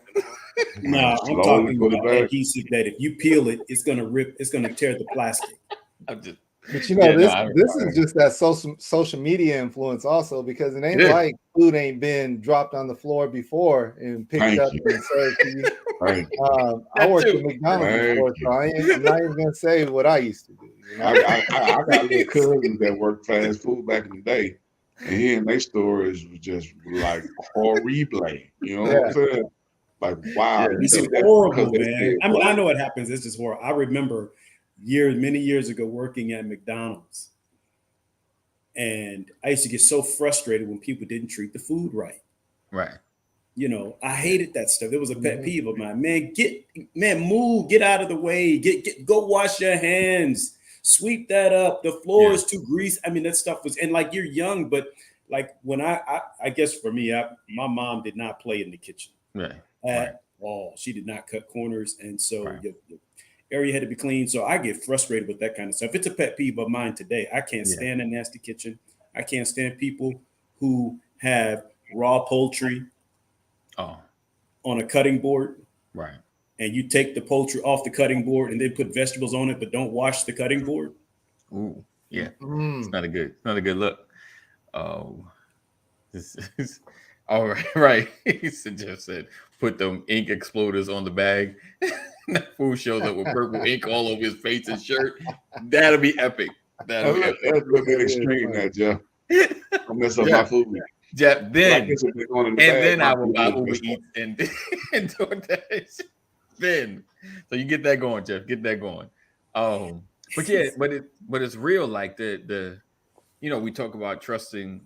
No, I'm talking about adhesive that if you peel it, it's gonna rip. It's gonna tear the plastic. But this is just that social media influence also, because it ain't like food ain't been dropped on the floor before and picked up and served to you. I worked at McDonald's before, so I'm not even gonna say what I used to do. I got little cousins that worked fast food back in the day, and hearing their stories was just like horrible. You know what I'm saying? Like, wow, it's horrible, man. I mean, I know what happens. It's just horrible. I remember many years ago working at McDonald's, and I used to get so frustrated when people didn't treat the food right. Right. I hated that stuff. It was a pet peeve of mine. Move, get out of the way. Go wash your hands. Sweep that up. The floor is too greasy. I mean, that stuff was, and like, you're young, but like when I guess for me, my mom did not play in the kitchen at all. She did not cut corners, and so the area had to be clean. So I get frustrated with that kind of stuff. It's a pet peeve of mine today. I can't stand a nasty kitchen. I can't stand people who have raw poultry on a cutting board. Right. And you take the poultry off the cutting board and then put vegetables on it, but don't wash the cutting board. Ooh, yeah. It's not a good look. Oh, this is all right. Right. Jeff said, put them ink exploders on the bag. That fool shows up with purple ink all over his face and shirt. That'll be epic. That's a little bit extreme, that Jeff. I'll mess up my food. Jeff, then I will buy Uber Eats and DoorDash. Then, so you get that going, Jeff. Get that going. But it's real. Like the we talk about trusting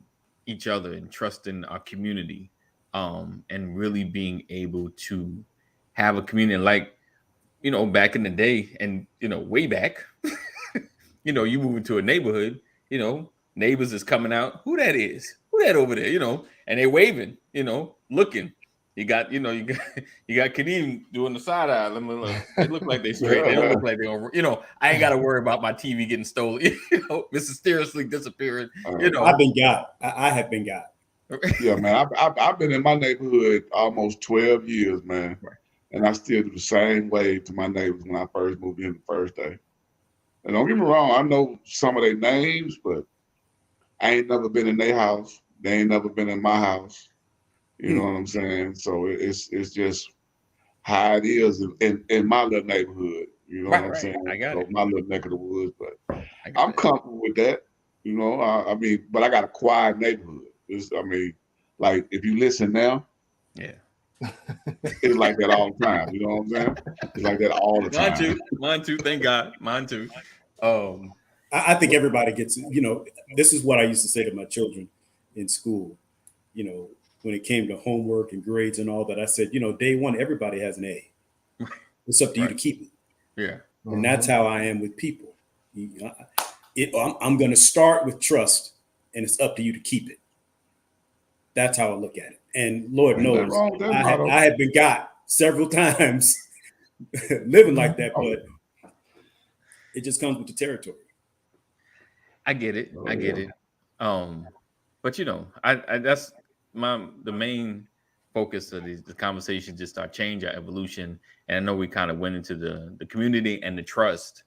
each other and trusting our community, and really being able to have a community like, back in the day, and way back, you move into a neighborhood, neighbors is coming out. Who that is? Who that over there? And they waving, looking. You got Kadeem doing the side eye. Let me look. They look like they straight. They don't look like they don't. I ain't got to worry about my TV getting stolen. Mysteriously disappearing. I've been got. I have been got. Yeah, man. I've been in my neighborhood almost 12 years, man, and I still do the same way to my neighbors when I first moved in the first day. And don't get me wrong, I know some of their names, but I ain't never been in their house. They ain't never been in my house. You know what I'm saying? So it's just how it is in my little neighborhood. You know what I'm saying? I got it. My little neck of the woods, but I'm comfortable with that. I mean, but I got a quiet neighborhood. Like if you listen now, yeah, it's like that all the time. You know what I'm saying? It's like that all the time. Mine too. Thank God. Mine too. I think everybody gets. This is what I used to say to my children in school. When it came to homework and grades and all that, I said, day one, everybody has an A. It's up to you to keep it. Yeah. And that's how I am with people. I'm going to start with trust, and it's up to you to keep it. That's how I look at it. And Lord knows, I have been got several times living like that, but it just comes with the territory. I get it. I get it. But I that's the main focus of the conversation, just our change, our evolution. And I know we kind of went into the community and the trust.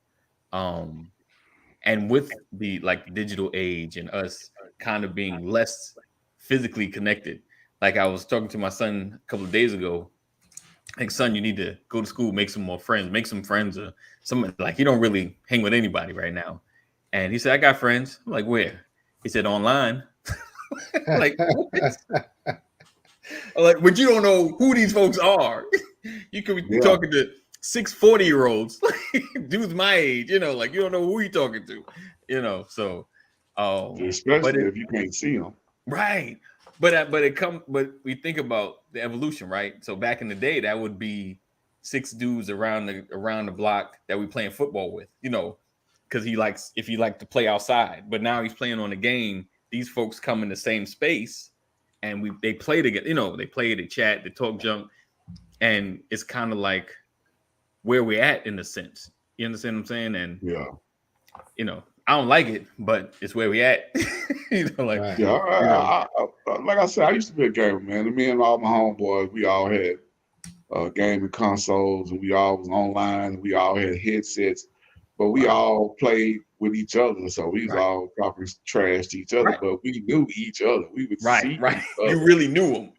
And with the digital age and us kind of being less physically connected. Like I was talking to my son a couple of days ago. Like, son, you need to go to school, make some more friends, make some friends, or something. Like, you don't really hang with anybody right now. And he said, I got friends. I'm like, where? He said, online. Like, what? Like, but you don't know who these folks are. You could be talking to 40-year-olds, dudes my age, like you don't know who you're talking to, so especially if you can't see them. Right. But we think about the evolution, right? So back in the day, that would be 6 dudes around the block that we playing football with, because if he liked to play outside. But now he's playing on the game. These folks come in the same space, and they play together. They play, they chat, they talk junk, and it's kind of like where we're at in a sense. You understand what I'm saying? And I don't like it, but it's where we at. Like I said, I used to be a gamer, man. And me and all my homeboys, we all had gaming consoles, and we all was online, and we all had headsets, but we all played with each other. So we was all talking trash to each other, but we knew each other. We would see each other. You really knew them.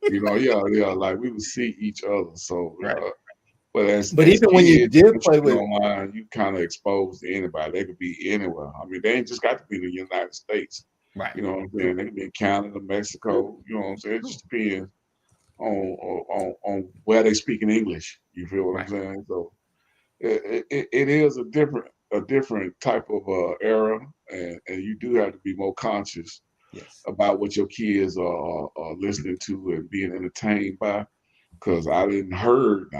Like we would see each other. So but even when you did play with online, you kind of exposed to anybody. They could be anywhere. I mean, they ain't just got to be in the United States. Right. You know what I'm saying? They could be in Canada, Mexico. You know what I'm saying? It just depends on where they speak in English. You feel what I'm saying? So it is a different type of era, and you do have to be more conscious about what your kids are listening to and being entertained by. Because I didn't heard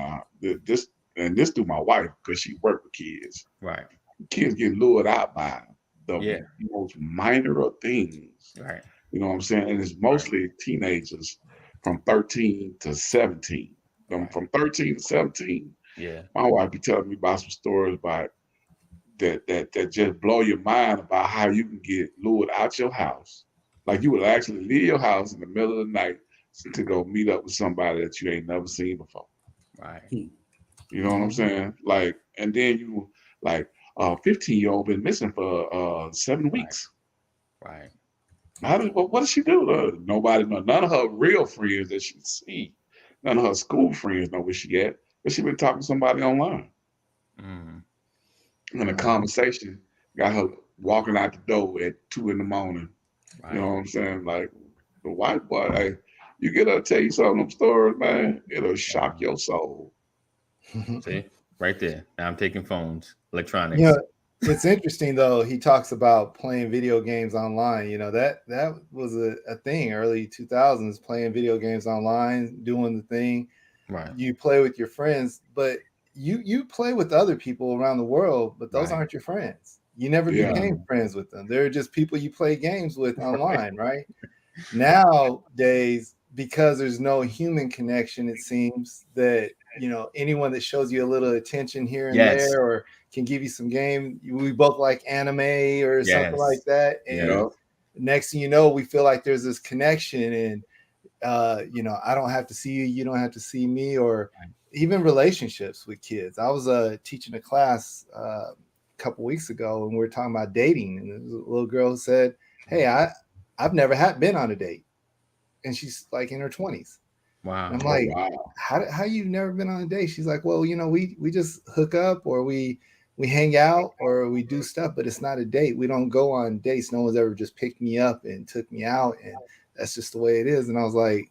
this through my wife, because she worked with kids. Right. Kids get lured out by the most minor of things. Right. You know what I'm saying? And it's mostly teenagers from 13 to 17. From 13 to 17. Yeah. My wife be telling me about some stories about that just blow your mind about how you can get lured out your house. Like you would actually leave your house in the middle of the night to go meet up with somebody that you ain't never seen before. Right. You know what I'm saying? Like, and then you 15-year-old been missing for 7 weeks. Right. What does she do? Nobody know. None of her real friends that she see, none of her school friends know where she at, but she been talking to somebody online. And the conversation got her walking out the door at 2 a.m. Right. You know what I'm saying? Like the white boy, hey, you get her to tell you some of them stories, man, it'll shock your soul. See, right there. Now I'm taking phones, electronics. It's interesting though. He talks about playing video games online. You know, that was a thing early 2000s, playing video games online, doing the thing. Right. You play with your friends, but you play with other people around the world, but those aren't your friends. You never became friends with them. They're just people you play games with online, right? Nowadays, because there's no human connection, it seems that, you know, anyone that shows you a little attention here and there, or can give you some game, we both like anime or something like that, and next thing you know, we feel like there's this connection, and you know, I don't have to see you, you don't have to see me, or even relationships with kids. I was teaching a class a couple weeks ago, and we were talking about dating, and there was a little girl who said, "Hey, I've never been on a date," and she's like in her 20s. Wow. And I'm like, how you've never been on a date? She's like, well, you know, we just hook up, or we hang out, or we do stuff, but it's not a date. We don't go on dates. No one's ever just picked me up and took me out, and that's just the way it is. And I was like,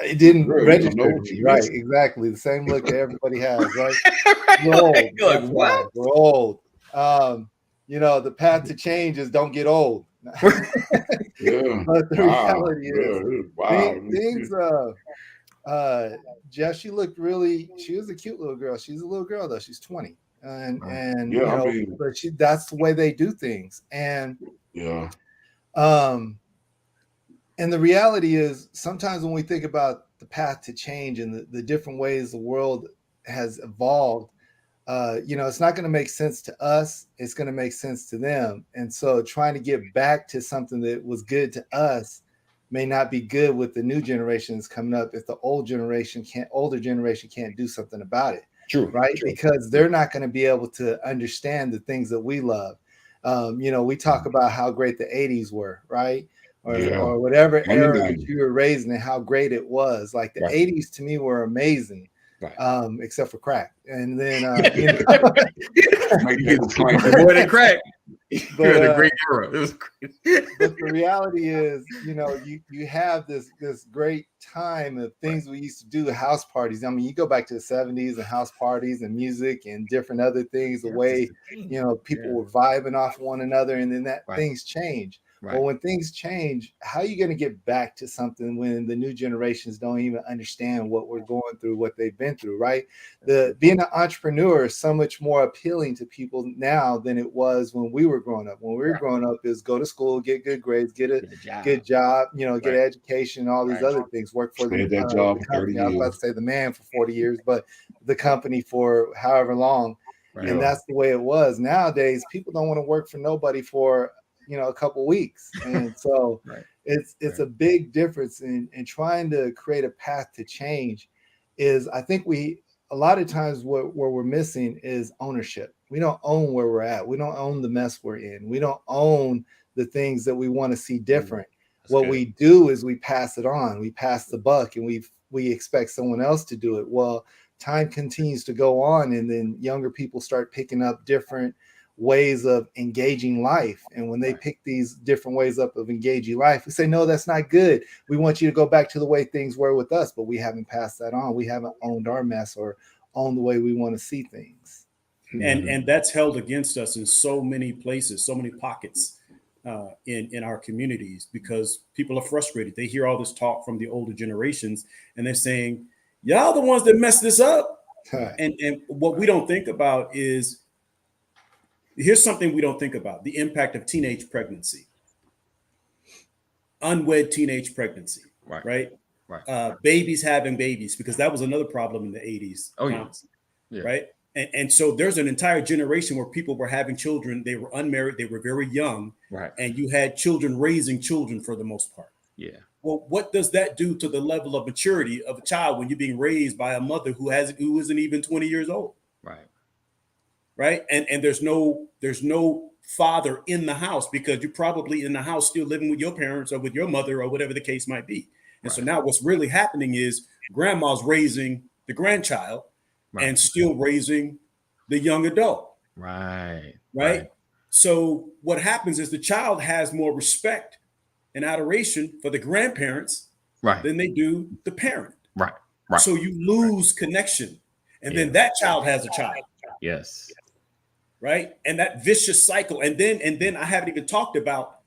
it didn't register to me. Right, exactly. The same look that everybody has, right? We're old. You know, the path to change is don't get old. But the reality is, things Jeff, she was a cute little girl. She's a little girl though. She's 20. And you know, but that's the way they do things. And and the reality is, sometimes when we think about the path to change and the different ways the world has evolved, you know, it's not going to make sense to us. It's going to make sense to them. And so trying to get back to something that was good to us may not be good with the new generations coming up if the older generation can't do something about it. True. Right. True. Because they're not going to be able to understand the things that we love. You know, we talk about how great the 80s were, right? Or whatever era that you were raised in and how great it was. Like the 80s to me were amazing. Right. Except for crack. And then you know, more than crack. But a great era. It was great. But the reality is, you know, you have this great time of things we used to do, house parties. I mean, you go back to the 70s and house parties and music and different other things, the way, you know, people were vibing off one another, and then things change. Right. Well, when things change, how are you going to get back to something when the new generations don't even understand what we're going through, what they've been through, right? Being an entrepreneur is so much more appealing to people now than it was when we were growing up. When we were growing up, is go to school, get good grades, get a good job, you know, get an education, all these other things, work for the job for 30 years. I was about to say the man for 40 years, but the company for however long. Right. And that's the way it was. Nowadays, people don't want to work for nobody for, you know, a couple weeks. And so it's a big difference in trying to create a path to change. Is I think a lot of times what we're missing is ownership. We don't own where we're at. We don't own the mess we're in. We don't own the things that we want to see different. What we do is we pass it on. We pass the buck, and we expect someone else to do it. Well, time continues to go on, and then younger people start picking up different ways of engaging life. And when they pick these different ways up of engaging life, we say, no, that's not good. We want you to go back to the way things were with us, but we haven't passed that on. We haven't owned our mess or owned the way we want to see things. And that's held against us in so many places, so many pockets in our communities, because people are frustrated. They hear all this talk from the older generations, and they're saying, y'all the ones that messed this up. And what we don't think about is, here's something we don't think about: the impact of teenage pregnancy, unwed teenage pregnancy, right? Babies having babies, because that was another problem in the 80s. Right. And so there's an entire generation where people were having children. They were unmarried. They were very young. Right. And you had children raising children for the most part. Yeah. Well, what does that do to the level of maturity of a child when you're being raised by a mother who isn't even 20 years old? Right. Right. And there's no father in the house, because you're probably in the house still living with your parents or with your mother or whatever the case might be. And so now what's really happening is grandma's raising the grandchild and still raising the young adult. Right. So what happens is the child has more respect and adoration for the grandparents than they do the parent. Right. So you lose connection. And then that child has a child. Yes. right? And that vicious cycle. And then I haven't even talked about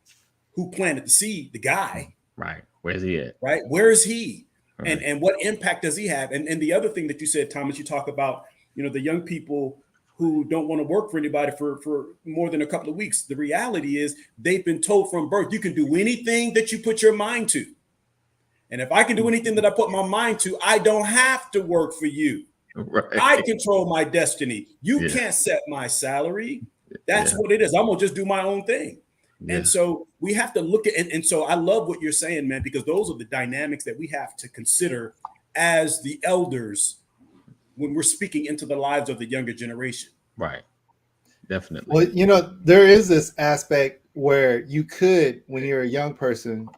who planted the seed, the guy. Right. Where's he at? Right. Where is he? Right. And what impact does he have? And the other thing that you said, Thomas, you talk about, the young people who don't want to work for anybody for more than a couple of weeks. The reality is they've been told from birth, you can do anything that you put your mind to. And if I can do anything that I put my mind to, I don't have to work for you. Right. I control my destiny. You can't set my salary. That's what it is. I'm going to just do my own thing. Yeah. And so we have to look at, and so I love what you're saying, man, because those are the dynamics that we have to consider as the elders when we're speaking into the lives of the younger generation. Right. Definitely. Well, there is this aspect where you could, when you're a young person,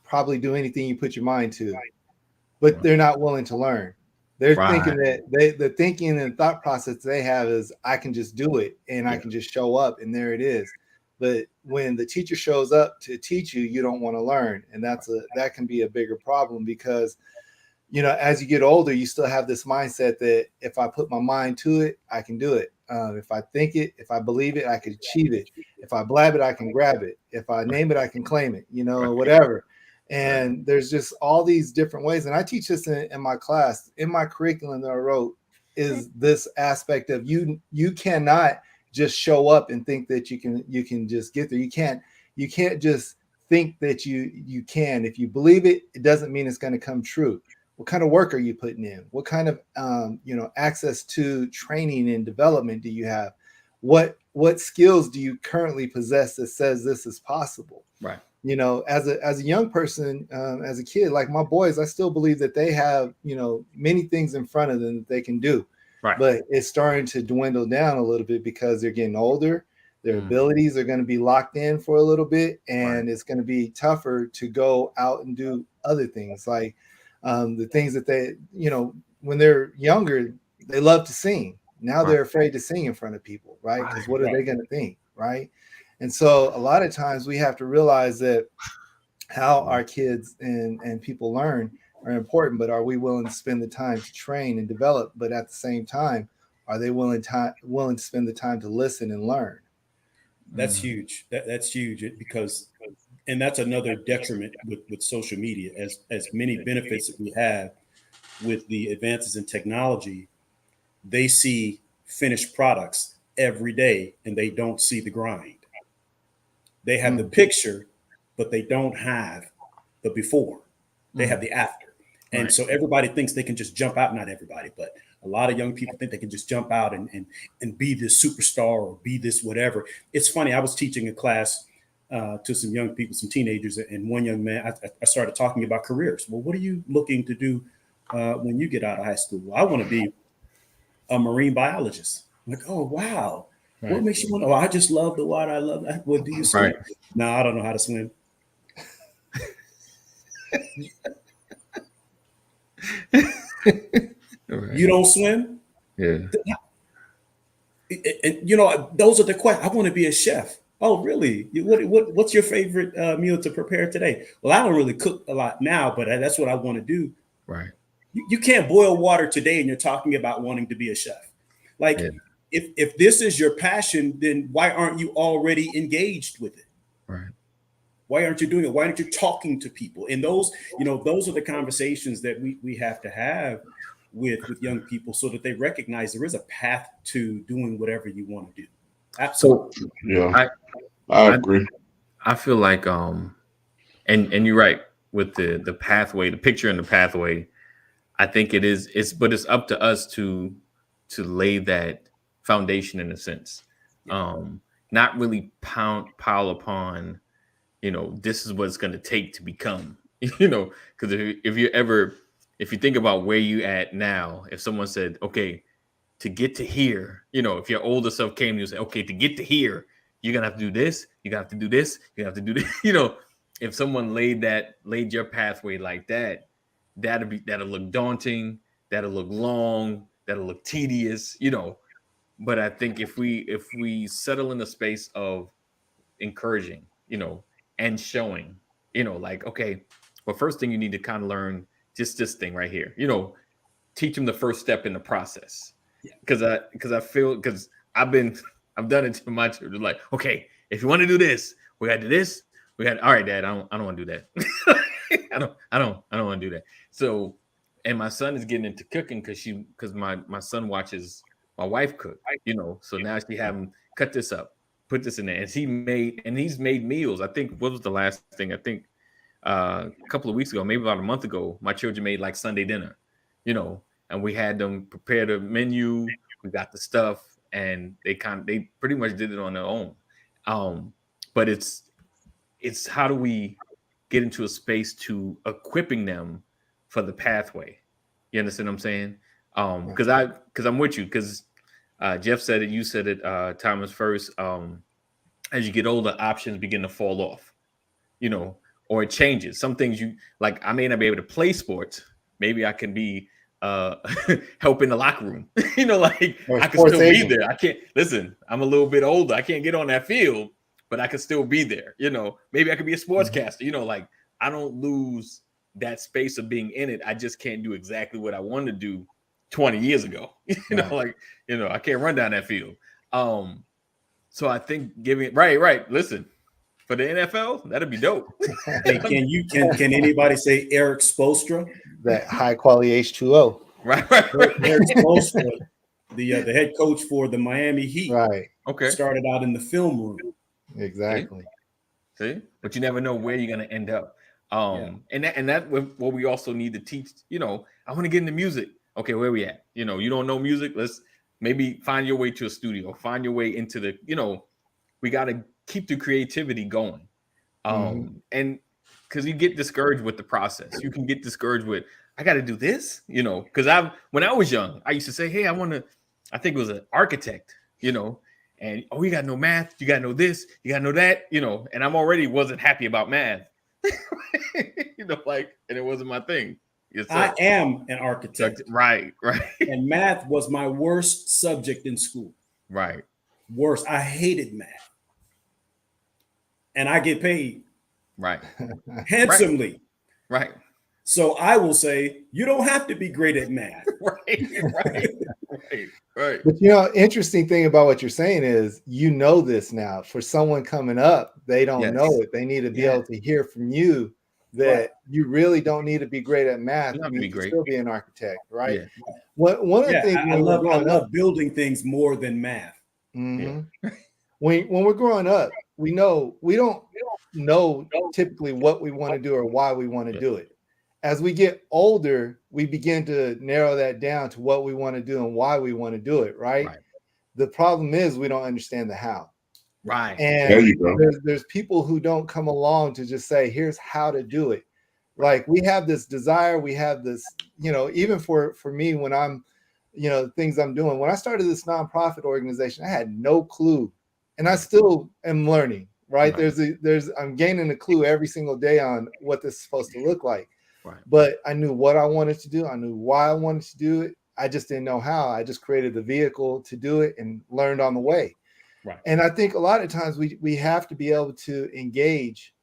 probably do anything you put your mind to, but they're not willing to learn. They're thinking that the thinking and thought process they have is, I can just do it and I can just show up and there it is. But when the teacher shows up to teach you, you don't want to learn. And that can be a bigger problem because, as you get older, you still have this mindset that if I put my mind to it, I can do it. If I think it, if I believe it, I can achieve it. If I blab it, I can grab it. If I name it, I can claim it, whatever. And there's just all these different ways. And I teach this in my class, in my curriculum that I wrote, is this aspect of you cannot just show up and think that you can just get there. You can't just think that you can. If you believe it, it doesn't mean it's going to come true. What kind of work are you putting in? What kind of access to training and development do you have? What skills do you currently possess that says this is possible? Right. As a young person, as a kid, like my boys, I still believe that they have many things in front of them that they can do. Right. But it's starting to dwindle down a little bit because they're getting older. Their abilities are going to be locked in for a little bit, and it's going to be tougher to go out and do other things like the things that they, when they're younger, they love to sing. Now they're afraid to sing in front of people, right? Because what are they going to think, right? And so a lot of times we have to realize that how our kids and people learn are important, but are we willing to spend the time to train and develop? But at the same time, are they willing to spend the time to listen and learn? That's huge. That's huge because, and that's another detriment with social media. As many benefits that we have with the advances in technology, they see finished products every day and they don't see the grind. They have the picture, but they don't have the before. They have the after. And so everybody thinks they can just jump out. Not everybody, but a lot of young people think they can just jump out and be this superstar or be this whatever. It's funny. I was teaching a class to some young people, some teenagers, and one young man, I started talking about careers. Well, what are you looking to do when you get out of high school? Well, I want to be a marine biologist. I'm like, oh, wow. Right. What makes you want? Oh, I just love the water. I love that. Well, do you swim? Right. No, I don't know how to swim. You don't swim? Yeah. And those are the questions. I want to be a chef. Oh, really? What's your favorite meal to prepare today? Well, I don't really cook a lot now, but that's what I want to do. Right. You can't boil water today, and you're talking about wanting to be a chef. Like, if this is your passion, then why aren't you already engaged with it? Right. Why aren't you doing it? Why aren't you talking to people? And those are the conversations that we have to have with young people so that they recognize there is a path to doing whatever you want to do. Absolutely. So, yeah, I agree. I feel like, and you're right with the pathway, the picture and the pathway. I think but it's up to us to lay that foundation in a sense. Not really pile upon, this is what it's going to take to become, because if you think about where you at now, if someone said, okay, to get to here, if your older self came and you say, okay, to get to here, you're going to have to do this, you're going to have to do this, you have to do this, if someone laid your pathway like that, that'll look daunting, that'll look long, that'll look tedious, But I think if we settle in the space of encouraging, and showing, like, okay, well, first thing you need to kind of learn just this thing right here, teach them the first step in the process. Because I feel, because I've I've done it to my children. Like, okay, if you want to do this, we got to do this. We got, all right, Dad. I don't want to do that. I don't want to do that. So, and my son is getting into cooking because my son watches my wife cook, you know. So now she have him cut this up, put this in there, and he's made meals. I think what was the last thing? I think a couple of weeks ago, maybe about a month ago, my children made like Sunday dinner, you know, and we had them prepare the menu. We got the stuff, and they pretty much did it on their own. But it's how do we get into a space to equipping them for the pathway? You understand what I'm saying? Because I'm with you. Because Jeff said it, you said it, Thomas first. As you get older, options begin to fall off, you know, or it changes. Some things you like. I may not be able to play sports. Maybe I can be help in the locker room. You know, like I can still be there. I can't listen. I'm a little bit older. I can't get on that field, but I can still be there. You know, maybe I could be a sportscaster. You know, like I don't lose that space of being in it. I just can't do exactly what I wanted to do 20 years ago. You know, like, you know, I can't run down that field. So I think giving right. Listen, for the NFL, that'd be dope. Hey, can anybody say Eric Spoelstra? That high quality H2O. Right. Eric Spoelstra, the head coach for the Miami Heat. Right. Okay. Started out in the film room. Exactly. See? But you never know where you're gonna end up. And that what we also need to teach. You know, I want to get into music. Okay, where we at? You know, you don't know music. Let's maybe find your way to a studio. Find your way into the. You know, we got to keep the creativity going. And because you get discouraged with the process, you can get discouraged with I got to do this. You know, because when I was young, I used to say, hey, I think it was an architect. You know. And you got to know math, you got to know this, you got to know that, you know, and I'm already wasn't happy about math, you know, like, and it wasn't my thing. I am an architect. Right. And math was my worst subject in school. Right. Worst. I hated math. And I get paid. Right. Handsomely. Right. So I will say, you don't have to be great at math. Right. But you know, interesting thing about what you're saying is, you know, this now. For someone coming up, they don't know it. They need to be able to hear from you that you really don't need to be great at math. You need to still be an architect, right? Yeah. One of the things I love building things more than math. Mm-hmm. Yeah. When we're growing up, we don't know typically what we want to do or why we want to do it. As we get older, we begin to narrow that down to what we want to do and why we want to do it, right? The problem is we don't understand the how. Right. And there you go. There's people who don't come along to just say, here's how to do it. Like we have this desire, we have this, you know, even for me, when I'm, you know, things I'm doing, when I started this nonprofit organization, I had no clue, and I still am learning, right? I'm gaining a clue every single day on what this is supposed to look like. Right. But I knew what I wanted to do. I knew why I wanted to do it. I just didn't know how. I just created the vehicle to do it and learned on the way. Right. And I think a lot of times we have to be able to engage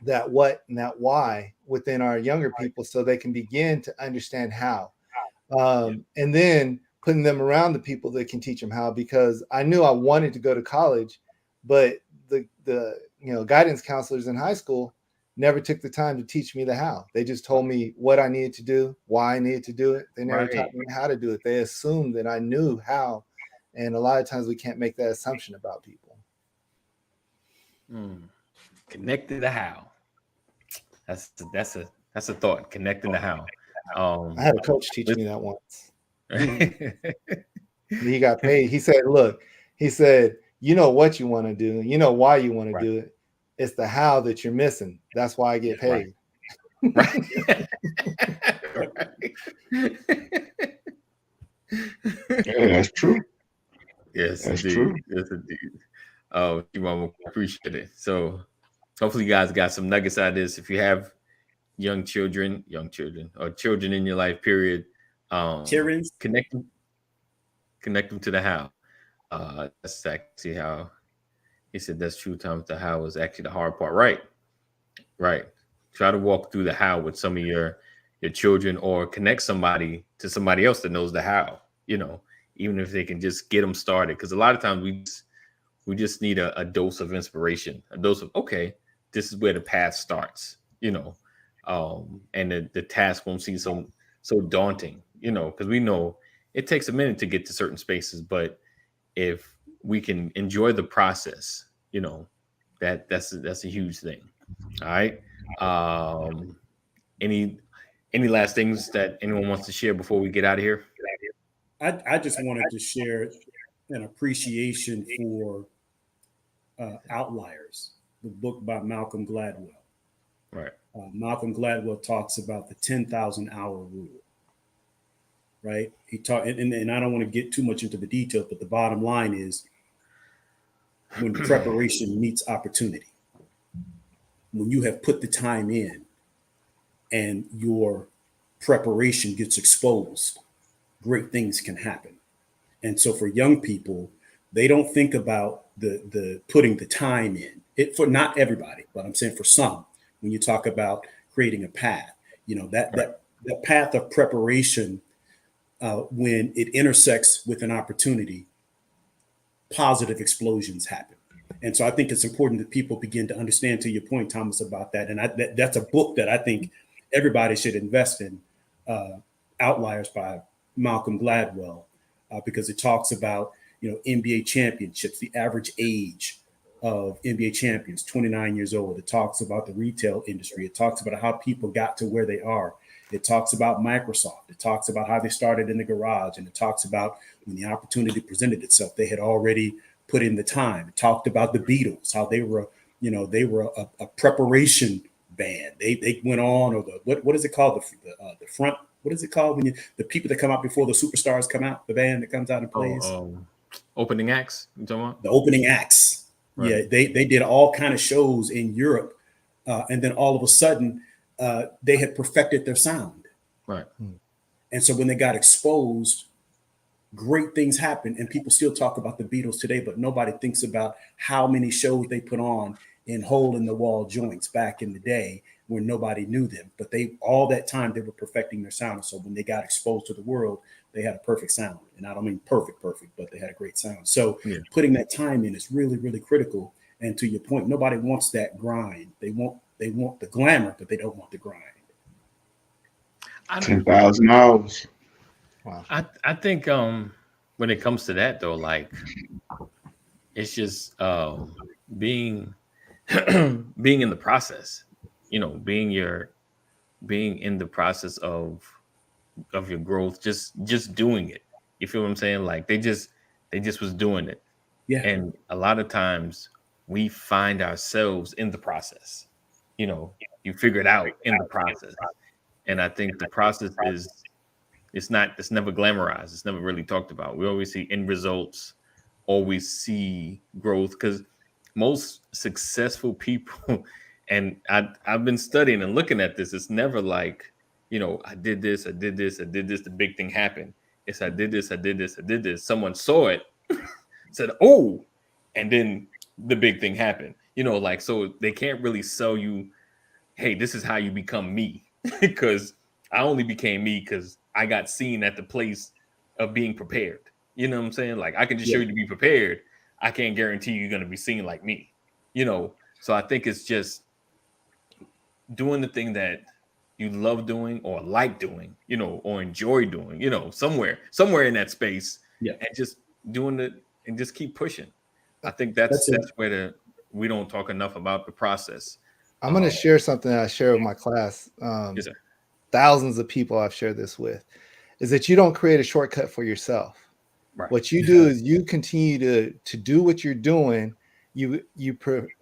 that what and that why within our younger people so they can begin to understand how. And then putting them around the people that can teach them how, because I knew I wanted to go to college, but the you know, guidance counselors in high school never took the time to teach me the how. They just told me what I needed to do, why I needed to do it. They never taught me how to do it. They assumed that I knew how. And a lot of times we can't make that assumption about people. Connecting the how. That's a thought. Connecting the how. I had a coach teach me that once. He got paid. He said, look, you know what you want to do. You know why you want to do it. It's the how that you're missing. That's why I get paid. Right. Yeah, that's true. Yes, that's true. Yes, indeed. Oh, I appreciate it. So hopefully you guys got some nuggets out of this. If you have young children, or children in your life, period, connect them to the how. That's actually how he said that's true, Thomas. The how is actually the hard part. Right. Try to walk through the how with some of your children, or connect somebody to somebody else that knows the how, you know, even if they can just get them started. Because a lot of times we just need a dose of inspiration, a dose of, okay, this is where the path starts, and the task won't seem so daunting, because we know it takes a minute to get to certain spaces, but if we can enjoy the process, that's a huge thing. All right. Any last things that anyone wants to share before we get out of here? I just wanted to share an appreciation for Outliers, the book by Malcolm Gladwell. Right. Malcolm Gladwell talks about the 10,000 hour rule. Right. He taught, and I don't want to get too much into the details, but the bottom line is when preparation meets opportunity, when you have put the time in and your preparation gets exposed, great things can happen. And so for young people, they don't think about the putting the time in it, for not everybody, but I'm saying for some, when you talk about creating a path, that path of preparation, when it intersects with an opportunity, positive explosions happen. And so I think it's important that people begin to understand, to your point, Thomas, about that. And that's a book that I think everybody should invest in, Outliers by Malcolm Gladwell, because it talks about, NBA championships, the average age of NBA champions, 29 years old. It talks about the retail industry. It talks about how people got to where they are. It talks about Microsoft. It talks about how they started in the garage. And it talks about when the opportunity presented itself, they had already put in the time. It talked about the Beatles, how they were a preparation band. They went on, or what is it called? The front, what is it called when the people that come out before the superstars come out, the band that comes out and plays? Opening acts, you talking about? The opening acts. Right. Yeah, they did all kind of shows in Europe. And then all of a sudden, they had perfected their sound. Right. And so when they got exposed, great things happened. And people still talk about the Beatles today, but nobody thinks about how many shows they put on in hole in the wall joints back in the day when nobody knew them. But all that time they were perfecting their sound. So when they got exposed to the world, they had a perfect sound. And I don't mean perfect, but they had a great sound. So putting that time in is really, really critical. And to your point, nobody wants that grind. They want the glamour, but they don't want the grind. 10,000 hours. Wow. I think when it comes to that though, like it's just being in the process, being in the process of your growth, just doing it. You feel what I'm saying? Like they just was doing it. Yeah. And a lot of times we find ourselves in the process. You figure it out in the process. And I think the process it's never glamorized. It's never really talked about. We always see end results, always see growth, because most successful people, and I've been studying and looking at this, it's never like, I did this, the big thing happened. It's I did this. Someone saw it, said, oh, and then the big thing happened. So they can't really sell you, hey, this is how you become me. Because I only became me because I got seen at the place of being prepared. You know what I'm saying? Like I can just show you to be prepared. I can't guarantee you're going to be seen like me. So I think it's just doing the thing that you love doing or like doing, or enjoy doing, somewhere in that space, and just doing it and just keep pushing. I think that's where we don't talk enough about the process. I'm going to share something that I share with my class. Yes, sir. Thousands of people I've shared this with, is that you don't create a shortcut for yourself. Right. What you do is you continue to do what you're doing. You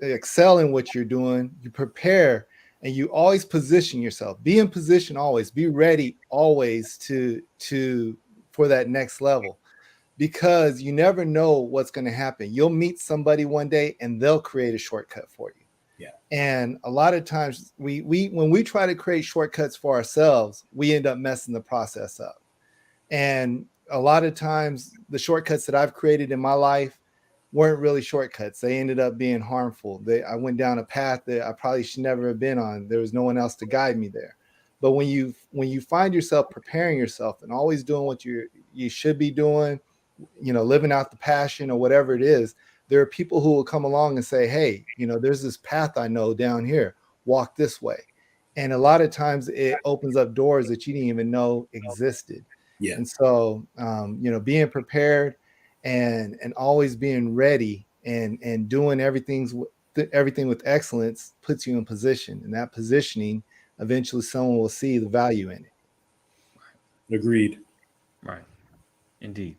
excel in what you're doing. You prepare, and you always position yourself. Be in position always. Be ready always for that next level, because you never know what's going to happen. You'll meet somebody one day, and they'll create a shortcut for you. Yeah. And a lot of times we when we try to create shortcuts for ourselves, we end up messing the process up. And a lot of times the shortcuts that I've created in my life weren't really shortcuts. They ended up being harmful. I went down a path that I probably should never have been on. There was no one else to guide me there. But when you find yourself preparing yourself and always doing what you should be doing, living out the passion or whatever it is, there are people who will come along and say, hey, there's this path I know down here, walk this way. And a lot of times it opens up doors that you didn't even know existed. Yeah. And so, being prepared and always being ready and doing everything with excellence puts you in position, and that positioning, eventually someone will see the value in it. Agreed. Right. Indeed.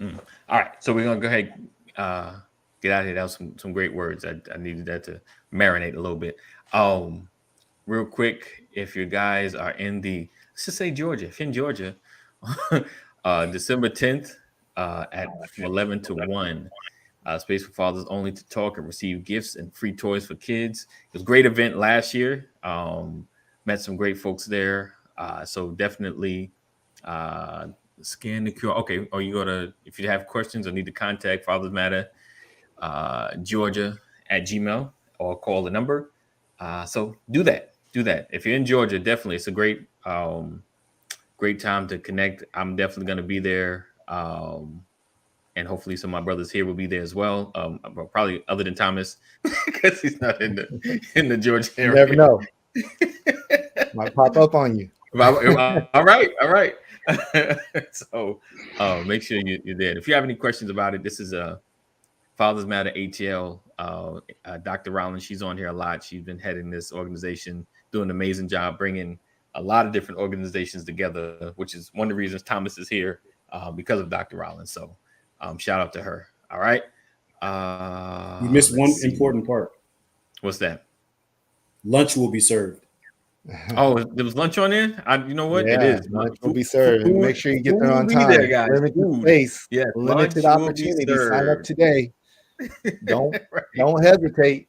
All right. So we're going to go ahead, get out of here. That was some great words. I needed that to marinate a little bit. Real quick, if you guys are in let's just say Georgia, if you're in Georgia, December 10th from 11 to 1, Space for Fathers Only to talk and receive gifts and free toys for kids. It was a great event last year. Met some great folks there. So definitely scan the QR. Okay. Or if you have questions or need to contact Fathers Matter Georgia at Gmail or call the number. So do that. If you're in Georgia, definitely it's a great time to connect. I'm definitely going to be there. And hopefully some of my brothers here will be there as well. Probably other than Thomas, because he's not in the Georgia area. You never know. Might pop up on you. All right. So make sure you're there. If you have any questions about it, this is Fathers Matter ATL. Dr. Rollins, she's on here a lot. She's been heading this organization, doing an amazing job bringing a lot of different organizations together, which is one of the reasons Thomas is here, because of Dr. Rollins. So shout out to her. All right. You missed one important part. What's that? Lunch will be served. Oh, there was lunch on there? You know what? Yeah, it is. Lunch will be served. Make sure you get there on time. There, guys. Limited space. Yeah, limited opportunity. Sign up today. Don't hesitate.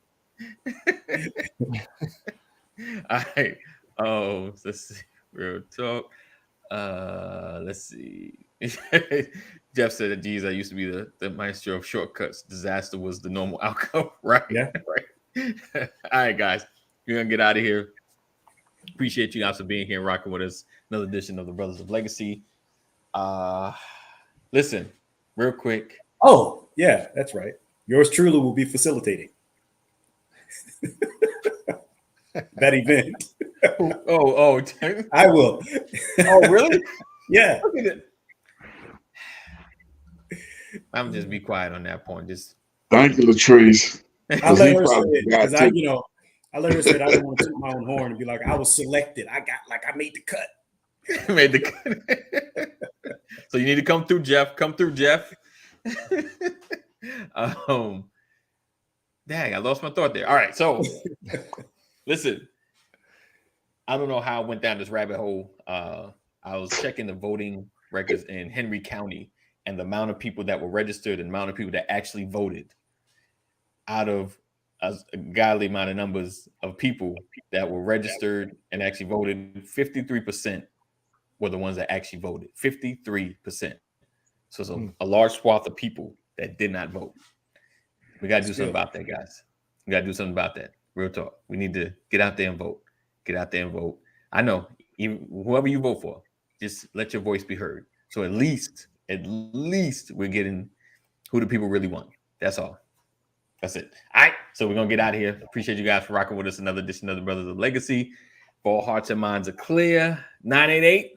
All right. Oh, let's see. Real talk. Let's see. Jeff said that, geez, I used to be the maestro of shortcuts. Disaster was the normal outcome. Right. Yeah. Right. All right, guys. We're gonna get out of here. Appreciate you guys for being here and rocking with us. Another edition of the Brothers of Legacy. Listen, real quick. Oh, yeah, that's right. Yours truly will be facilitating that event. Oh, I will. Oh, really? Yeah. Look at it. I'm just be quiet on that point. Just thank you, Latrice. I let her say it because I let her say it. I didn't want to toot my own horn and be like, I was selected. I made the cut. Made the cut. So you need to come through, Jeff. Come through, Jeff. Dang, I lost my thought there. All right, so listen. I don't know how I went down this rabbit hole. I was checking the voting records in Henry County and the amount of people that were registered and the amount of people that actually voted. Out of a godly amount of numbers of people that were registered and actually voted, 53% were the ones that actually voted. 53%. So it's a large swath of people that did not vote. We got to do something about that, guys. We got to do something about that. Real talk. We need to get out there and vote. Get out there and vote. I know, even whoever you vote for, just let your voice be heard. So at least we're getting who the people really want. That's all. That's it. All right. So we're going to get out of here. Appreciate you guys for rocking with us. Another edition of the Brothers of Legacy. If all hearts and minds are clear, 988.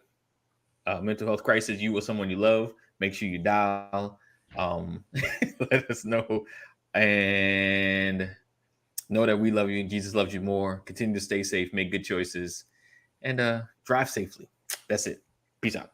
Mental health crisis, you or someone you love. Make sure you dial. Let us know. And know that we love you and Jesus loves you more. Continue to stay safe, make good choices, and drive safely. That's it. Peace out.